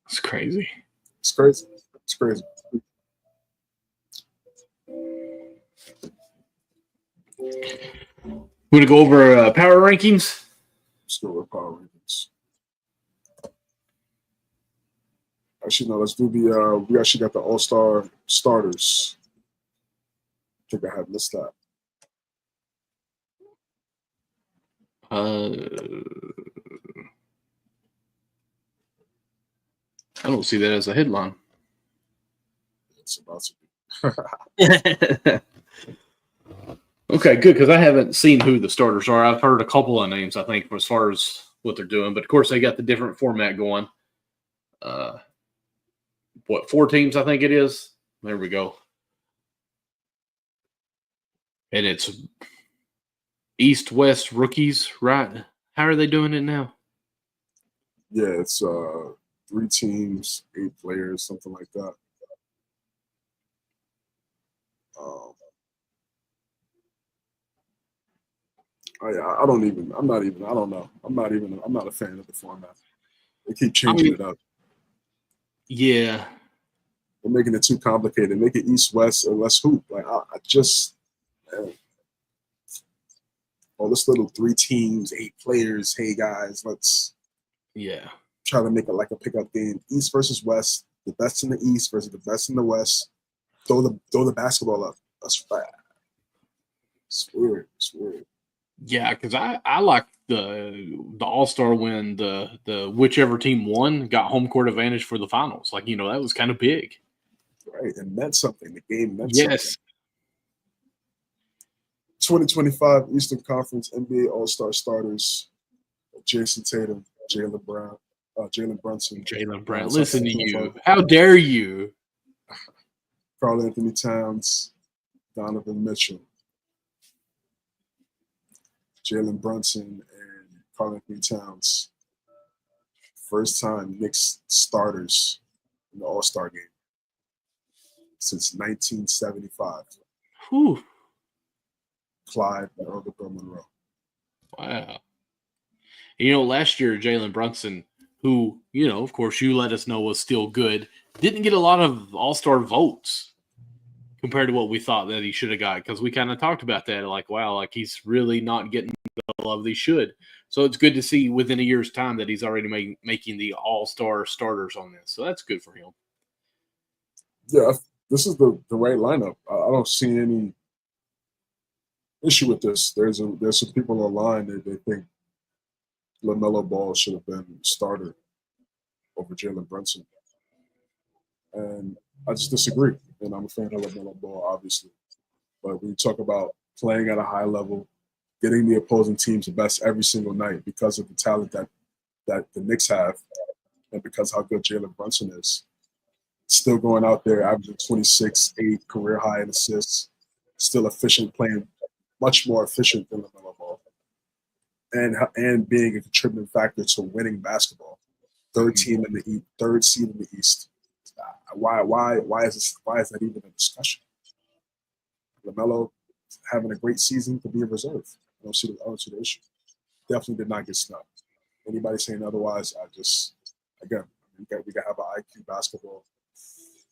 It's crazy. It's crazy. It's crazy. We're going to go over power rankings. Let's go over power rankings. Actually, no, let's do the we actually got the all-star starters. I think I have listed that. I don't see that as a headline. It's about to be. Okay, good, because I haven't seen who the starters are. I've heard a couple of names, I think, as far as what they're doing. But, of course, they got the different format going. 4 teams, I think it is? There we go. And it's East-West rookies, right? How are they doing it now? Yeah, it's 3 teams, 8 players, something like that. I don't know. I'm not a fan of the format. They keep changing it up. Yeah. They're making it too complicated. Make it East-West or less hoop. Like I just this little 3 teams, 8 players. Hey guys, let's try to make it like a pickup game. East versus West. The best in the East versus the best in the West. Throw the basketball up. That's fat. It's weird. It's weird. Yeah, because I like the All-Star when the whichever team won got home court advantage for the finals. Like, that was kind of big. Right, and meant something. The game meant something. 2025 Eastern Conference NBA All-Star starters: Jason Tatum, Jaylen Brunson. Jaylen Brown. Listen to you. How dare you? Karl Anthony Towns, Donovan Mitchell. Jaylen Brunson and Karl Anthony Towns. First time Knicks starters in the All-Star game since 1975. Whew. Clyde and Earl Monroe. Wow. Last year, Jaylen Brunson, who, of course, you let us know was still good, didn't get a lot of All-Star votes compared to what we thought that he should have got, because we kind of talked about that. Like, wow, like he's really not getting the love that he should. So it's good to see within a year's time that he's already making the All-Star starters on this. So that's good for him. Yeah, this is the right lineup. I don't see any issue with this. There's some people online that they think LaMelo Ball should have been starter over Jaylen Brunson, and I just disagree. And I'm a fan of LaMelo Ball, obviously, but when you talk about playing at a high level, getting the opposing teams the best every single night because of the talent that the Knicks have, and because how good Jaylen Brunson is, still going out there averaging 26, 8 career high in assists, still efficient, playing much more efficient than LaMelo Ball, and being a contributing factor to winning basketball. Third seed in the East. Why is that even a discussion? LaMelo having a great season to be a reserve. I don't see the issue. Definitely did not get snubbed. Anybody saying otherwise, we got to have an IQ basketball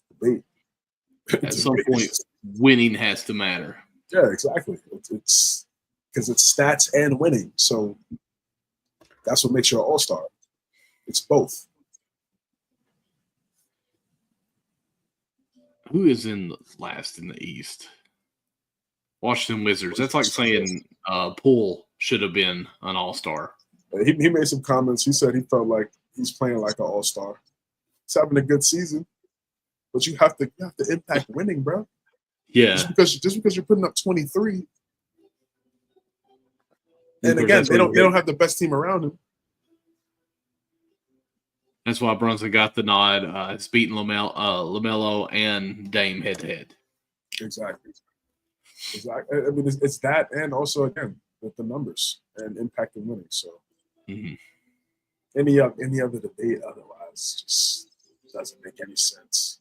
debate. At some point, winning has to matter. Yeah, exactly. It's because it's stats and winning. So that's what makes you an all-star. It's both. Who is in last in the East? Washington Wizards. That's like saying Poole should have been an all-star. He made some comments. He said he felt like he's playing like an all-star. He's having a good season, but you have to impact winning, bro. Yeah. Just because you're putting up 23. And again, they don't have the best team around him. That's why Brunson got the nod. It's beating LaMelo and Dame head-to-head. Exactly. I mean, it's that, and also again with the numbers and impact and winning. So any other debate otherwise just doesn't make any sense.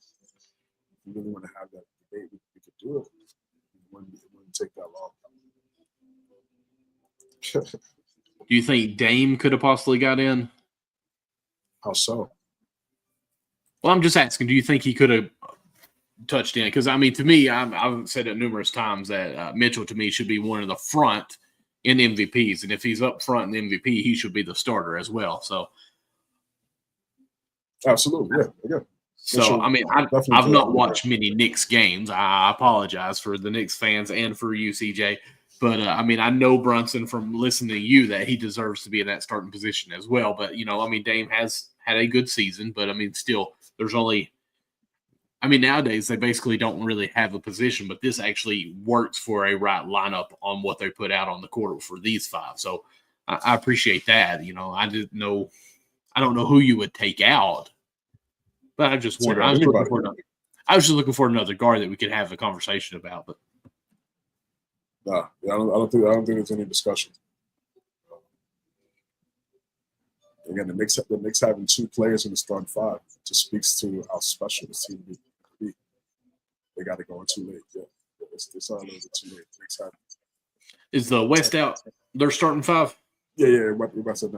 If you really want to have that debate, we could do it. wouldn't take that long. Do you think Dame could have possibly got in? How so? Well, I'm just asking, do you think he could have touched in? Because, I mean, to me, I've said it numerous times that Mitchell, to me, should be one of the front in MVPs. And if he's up front in MVP, he should be the starter as well. So, absolutely, yeah. So, Mitchell, I mean, I've not watched many Knicks games. I apologize for the Knicks fans and for you, CJ. But, I mean, I know Brunson from listening to you that he deserves to be in that starting position as well. But, you know, I mean, Dame has had a good season. But, I mean, still, there's only – I mean, nowadays they basically don't really have a position. But this actually works for a right lineup on what they put out on the court for these five. So, I appreciate that. You know, I don't know who you would take out. But I just wonder. I was just looking for another guard that we could have a conversation about. But nah, I don't think there's any discussion. Again, the Knicks having two players in the starting five just speaks to how special this team could be. They got to go in too late. Yeah, it's all a little bit too late. The Knicks have. Is the West out? They're starting five. Yeah. We're about to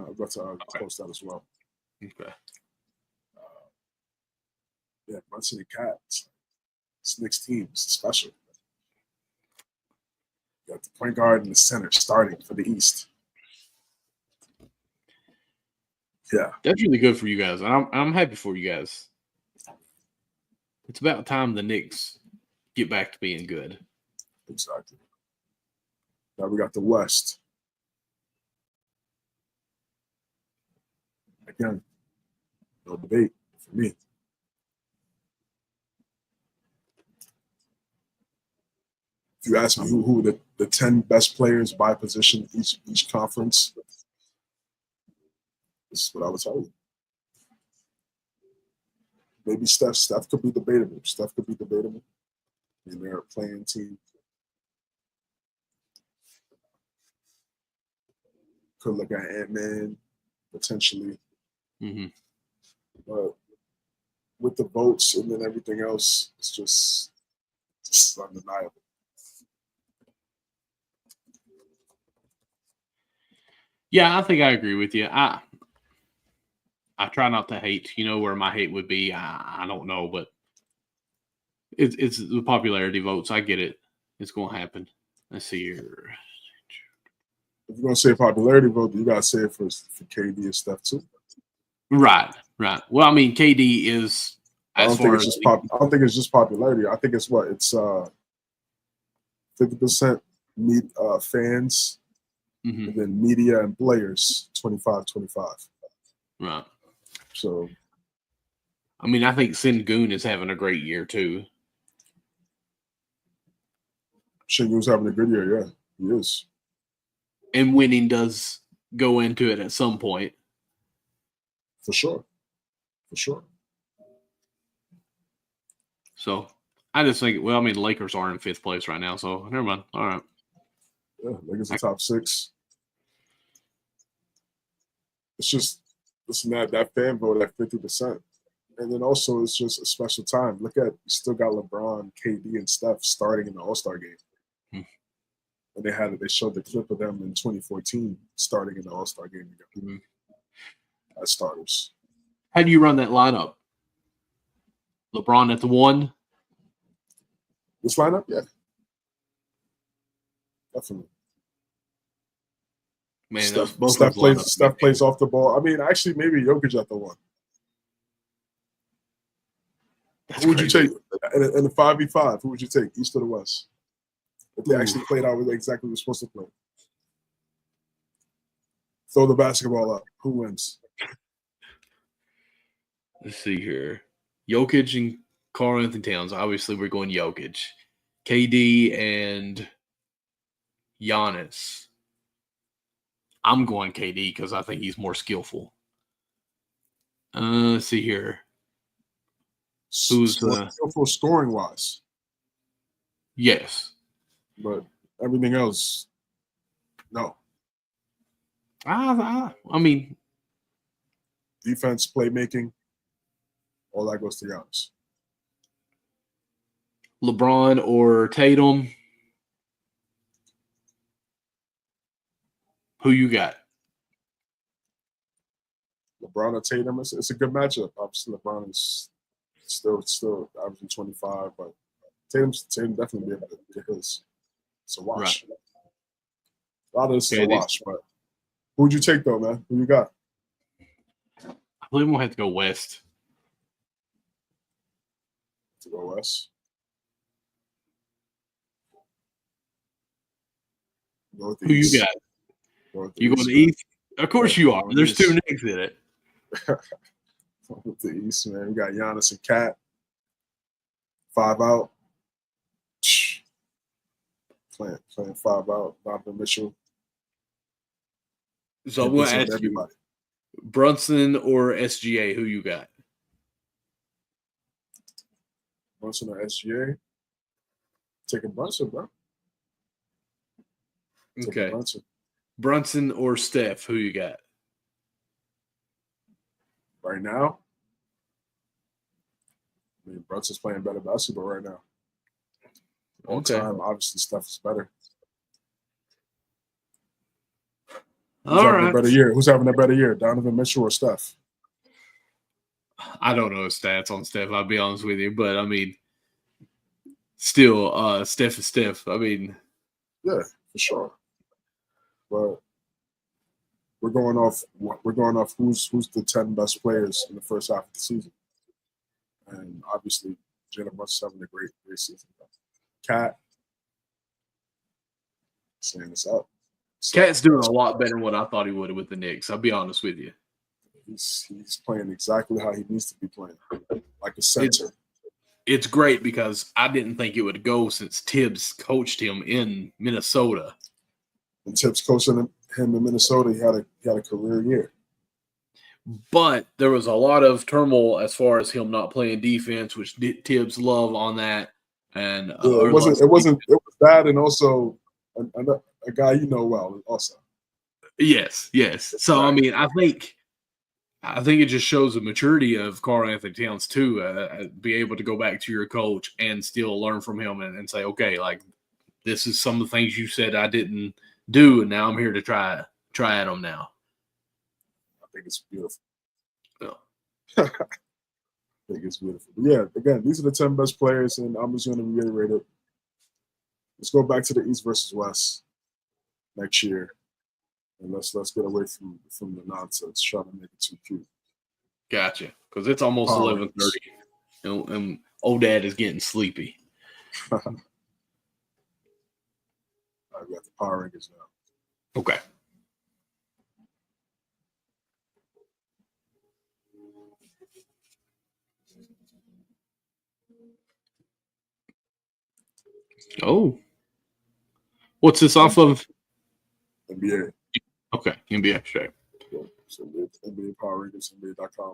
post that as well. Okay. Yeah, Brunson and Cat. This Knicks team is special. You got the point guard and the center starting for the East. Yeah, that's really good for you guys. I'm happy for you guys. It's about time the Knicks get back to being good. Exactly. Now we got the West. Again, no debate for me. If you ask me who the 10 best players by position each conference, this is what I would tell you. Maybe Steph. Steph could be debatable. I mean, they're a playing team. Could look at Ant-Man, potentially. Mm-hmm. But with the votes and then everything else, it's just undeniable. Yeah, I think I agree with you. I try not to hate. You know where my hate would be. I don't know, but it's the popularity votes. I get it. It's going to happen. Let's see here. If you're going to say popularity vote, you got to say it for KD and Steph too. Right. Well, I mean, KD is. I don't think it's just popularity. I think it's what it's 50% fans. Mm-hmm. And then media and players, 25-25. Right. So, I mean, I think Sengun is having a great year too. Sengun's having a good year, yeah, he is. And winning does go into it at some point. For sure. So, I just think, well, I mean, the Lakers are in 5th place right now, so never mind. All right. Yeah, Lakers are top 6. It's just that fan vote at 50%. And then also it's just a special time. Look at, you still got LeBron, KD, and Steph starting in the All-Star game. And they showed the clip of them in 2014 starting in the All-Star game together as starters. How do you run that lineup? LeBron at the 1? This lineup? Yeah. Definitely. Man, Steph plays off the ball. I mean, actually, maybe Jokic at the 1. Who would you take in the 5v5? Who would you take, East or the West? If they actually played out exactly what they're supposed to play. Throw the basketball up. Who wins? Let's see here. Jokic and Karl Anthony Towns. Obviously, we're going Jokic. KD and Giannis. I'm going KD because I think he's more skillful. Let's see here. Who's skillful scoring wise? Yes, but everything else, no. I mean, defense, playmaking, all that goes to Giannis. LeBron or Tatum. Who you got? LeBron or Tatum. It's a good matchup. Obviously, LeBron is still averaging 25, but Tatum definitely be able to get his. It's a watch. Right. A lot of this is a watch, but who'd you take though, man? Who you got? I believe we'll have to go West. To go West. Who you got? You going to East? Of course you are. There's two Knicks in it. With the East, man. We got Giannis and Cat. 5 out. Playing 5 out. Donovan Mitchell. So I'm going to ask you, Brunson or SGA, who you got? Brunson or SGA? Taking Brunson, bro. Okay. Brunson or Steph, who you got? Right now? I mean, Brunson's playing better basketball right now. All time, obviously, Steph is better. Who's having a better year? Who's having a better year, Donovan Mitchell or Steph? I don't know stats on Steph, I'll be honest with you. But, I mean, still, Steph is Steph. I mean. Yeah, for sure. But we're going off who's the 10 best players in the first half of the season. And obviously, Jalen Brunson's having a great season. Cat, saying this up. Cat's doing a lot better than what I thought he would with the Knicks. I'll be honest with you. He's playing exactly how he needs to be playing, like a center. It's great because I didn't think it would go since Tibbs coached him in Minnesota. And Tibbs coaching him in Minnesota, he had a career year. But there was a lot of turmoil as far as him not playing defense, which Tibbs love on that. And it was that, and also a guy you know well also. Yes. So right. I mean, I think it just shows the maturity of Karl-Anthony Towns too. Be able to go back to your coach and still learn from him and say, okay, like this is some of the things you said I didn't do, and now I'm here to try at them now. I think it's beautiful. Yeah. I think it's beautiful. But yeah, again, these are the 10 best players, and I'm just going to reiterate it. Let's go back to the East versus West next year, and let's get away from the nonsense. Try to make it too cute. Gotcha, because it's almost 11:30, and old dad is getting sleepy. I got the power rankings now. Okay. Oh. What's this off of? NBA. Okay, NBA straight. Yeah, so NBA Power Rankings, NBA.com.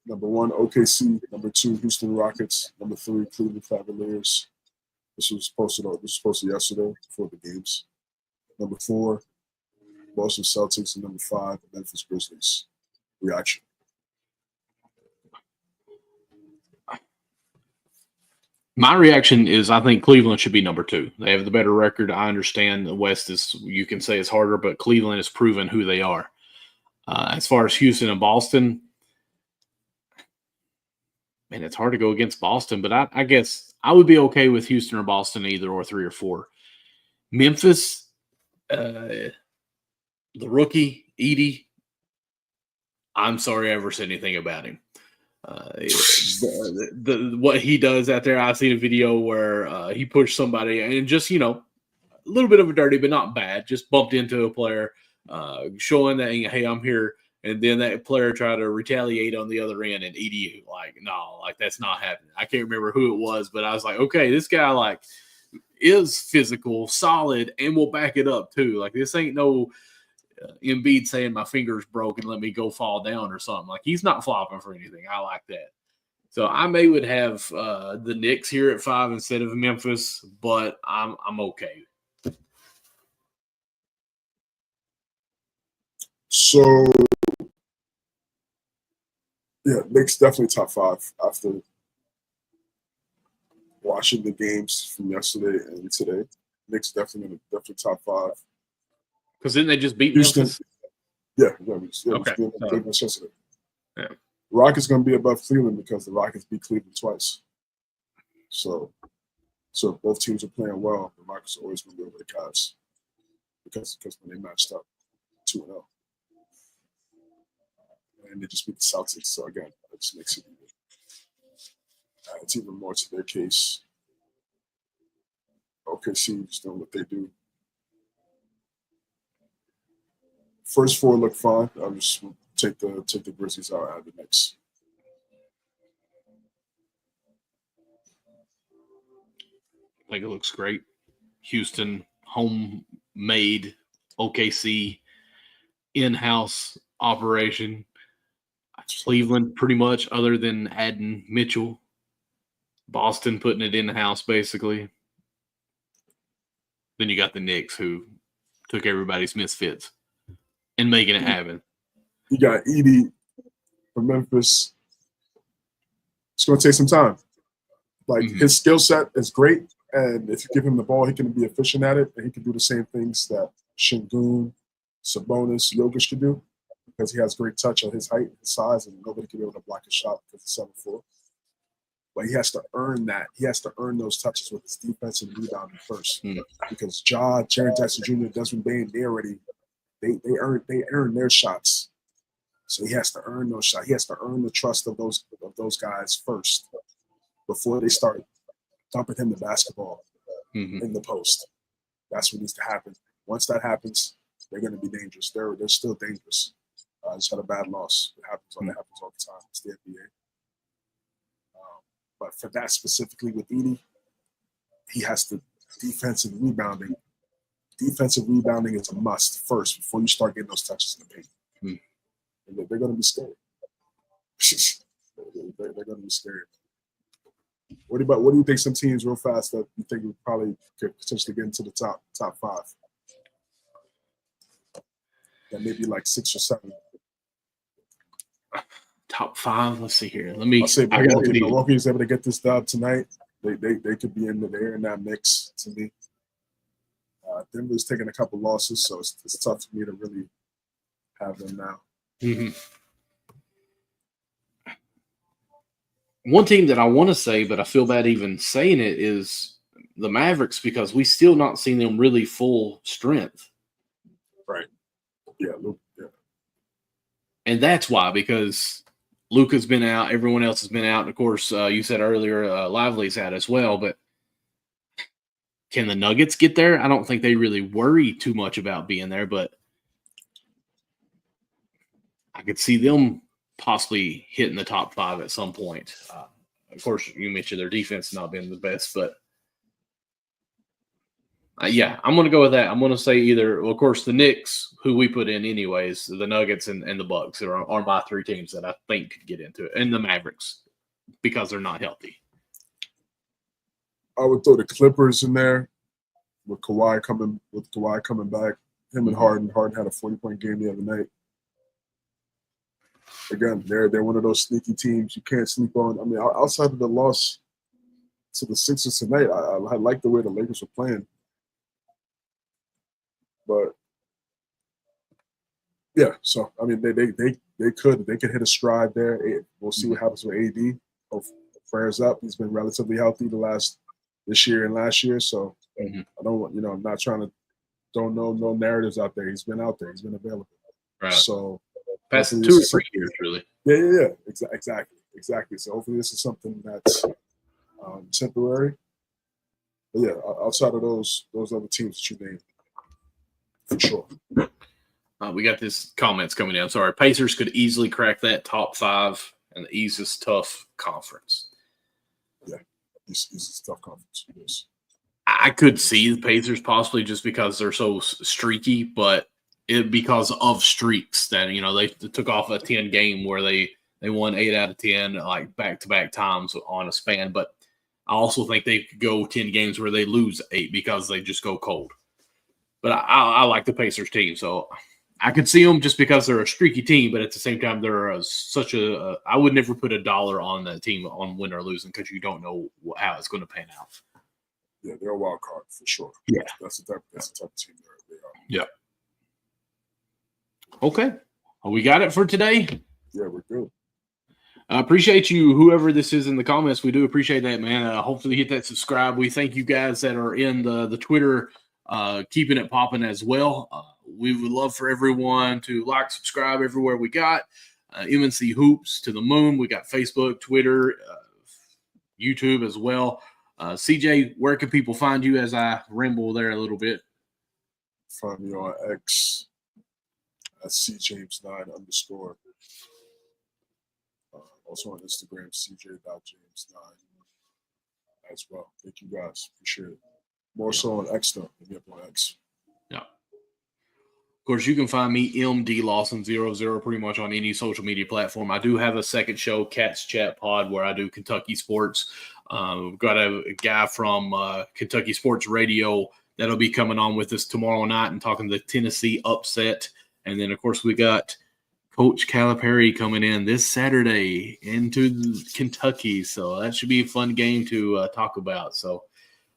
Number 1, OKC. Number 2, Houston Rockets. Number 3, Cleveland Cavaliers. This was posted yesterday before the games. Number 4, Boston Celtics. And number 5, Memphis Grizzlies. Reaction. My reaction is I think Cleveland should be number 2. They have the better record. I understand the West is, you can say it's harder, but Cleveland has proven who they are. As far as Houston and Boston, man, it's hard to go against Boston, but I guess I would be okay with Houston or Boston, either or 3 or 4. Memphis, the rookie, Edie, I'm sorry I ever said anything about him. What he does out there, I seen a video where he pushed somebody and just, a little bit of a dirty, but not bad, just bumped into a player, showing that, hey, I'm here. And then that player tried to retaliate on the other end, and Edie, no, that's not happening. I can't remember who it was, but I was like, okay, this guy, is physical, solid, and will back it up, too. This ain't no Embiid saying my finger's broken, let me go fall down or something. He's not flopping for anything. I like that. So I would have the Knicks here at 5 instead of Memphis, but I'm okay. So yeah, Knicks definitely top 5 after watching the games from yesterday and today. Knicks definitely top 5. Because didn't they just beat Houston. Memphis? Yeah, Okay. Yeah. Rockets going to be above Cleveland because the Rockets beat Cleveland twice. So if both teams are playing well, the Rockets are always going to be over the Cavs because when they matched up 2-0. And they just beat the Celtics. So again, that just makes it it's even more to their case. OKC just doing what they do. First four look fine. I'll just take the Grizzlies out of the mix. I think it looks great. Houston, homemade OKC, in-house operation. Cleveland, pretty much, other than adding Mitchell. Boston putting it in-house, basically. Then you got the Knicks, who took everybody's misfits and making it happen. You got Edie from Memphis. It's going to take some time. Like, his skill set is great, and if you give him the ball, he can be efficient at it, and he can do the same things that Şengün, Sabonis, Jokic can do because he has great touch at his height, his size, and nobody can be able to block his shot because he's 7'4". But he has to earn that. He has to earn those touches with his defense and rebounding first. Because Ja, Jaren Jackson Jr., Desmond Bane, they earn their shots. So he has to earn those shots. He has to earn the trust of those guys first before they start dumping him the basketball in the post. That's what needs to happen. Once that happens, they're going to be dangerous. They're still dangerous. Just had a bad loss. It happens all the time. It's the NBA. But for that specifically with Edie, he has to defensive rebounding. Defensive rebounding is a must first before you start getting those touches in the paint. And they're going to be scared. They're going to be scared. What do you think some teams real fast that you think would probably could potentially get into the top five? That maybe like 6 or 7. Top 5. Let's see here. I'll say Milwaukee is able to get this dub tonight. They could be in that mix to me. Denver's taking a couple losses, so it's tough for me to really have them now. One team that I want to say, but I feel bad even saying it, is the Mavericks because we still not seen them really full strength. Right. Yeah. And that's why, because Luka's been out, everyone else has been out. And of course, you said earlier, Lively's out as well. But can the Nuggets get there? I don't think they really worry too much about being there, but I could see them possibly hitting the top 5 at some point. Of course, you mentioned their defense not being the best, but yeah, I'm going to go with that. I'm going to say either, well, of course, the Knicks, who we put in anyways, the Nuggets and the Bucks are my 3 teams that I think could get into it, and the Mavericks because they're not healthy. I would throw the Clippers in there with Kawhi coming back. Him and Harden. Harden had a 40-point game the other night. Again, they're one of those sneaky teams you can't sleep on. I mean, outside of the loss to the Sixers tonight, I like the way the Lakers were playing. But yeah, so I mean, they could hit a stride there. We'll see what happens with AD. Hope prayers up. He's been relatively healthy this year and last year. So I don't, I'm not trying to throw no narratives out there. He's been out there. He's been available. Right. So past 2 or 3 years, really. Yeah. Exactly. So hopefully this is something that's temporary. But yeah, outside of those other teams that you named, for sure. We got this comments coming in. Sorry, Pacers could easily crack that top 5 in the East's tough conference. Yeah, East's tough conference. Yes. I could see the Pacers possibly just because they're so streaky, but because of streaks that they took off a 10 game where they won 8 out of 10 like back-to-back times on a span. But I also think they could go 10 games where they lose 8 because they just go cold. But I like the Pacers team, so I could see them just because they're a streaky team. But at the same time, they're I would never put $1 on that team on win or losing because you don't know how it's going to pan out. Yeah, they're a wild card for sure. Yeah, that's the type of team they are. Yeah. Okay. Well, we got it for today. Yeah, we're good. I appreciate you, whoever this is in the comments. We do appreciate that, man. Hopefully hit that subscribe. We thank you guys that are in the Twitter, keeping it popping as well. We would love for everyone to like, subscribe everywhere we got. MNC Hoops to the moon. We got Facebook, Twitter, YouTube as well. CJ, where can people find you as I ramble there a little bit? Find me on X at cjames9_. Also on Instagram, cj.james9 as well. Thank you guys. Appreciate it. More so on X though. Maybe up on X. Yeah. Of course, you can find me MDLawson00 pretty much on any social media platform. I do have a second show, Cats Chat Pod, where I do Kentucky sports. We've got a guy from Kentucky Sports Radio that'll be coming on with us tomorrow night and talking the Tennessee upset. And then, of course, we got Coach Calipari coming in this Saturday into Kentucky. So that should be a fun game to talk about. So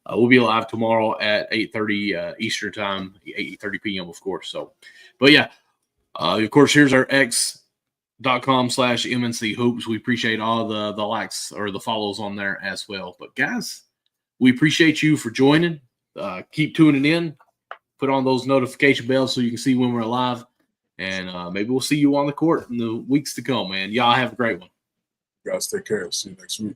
we'll be live tomorrow at 8:30 Eastern time, 8:30 p.m., of course. So, but yeah, of course, here's our x.com/MNC Hoops. We appreciate all the likes or the follows on there as well. But guys, we appreciate you for joining. Keep tuning in. Put on those notification bells so you can see when we're live. And maybe we'll see you on the court in the weeks to come, man. Y'all have a great one. You guys take care. See you next week.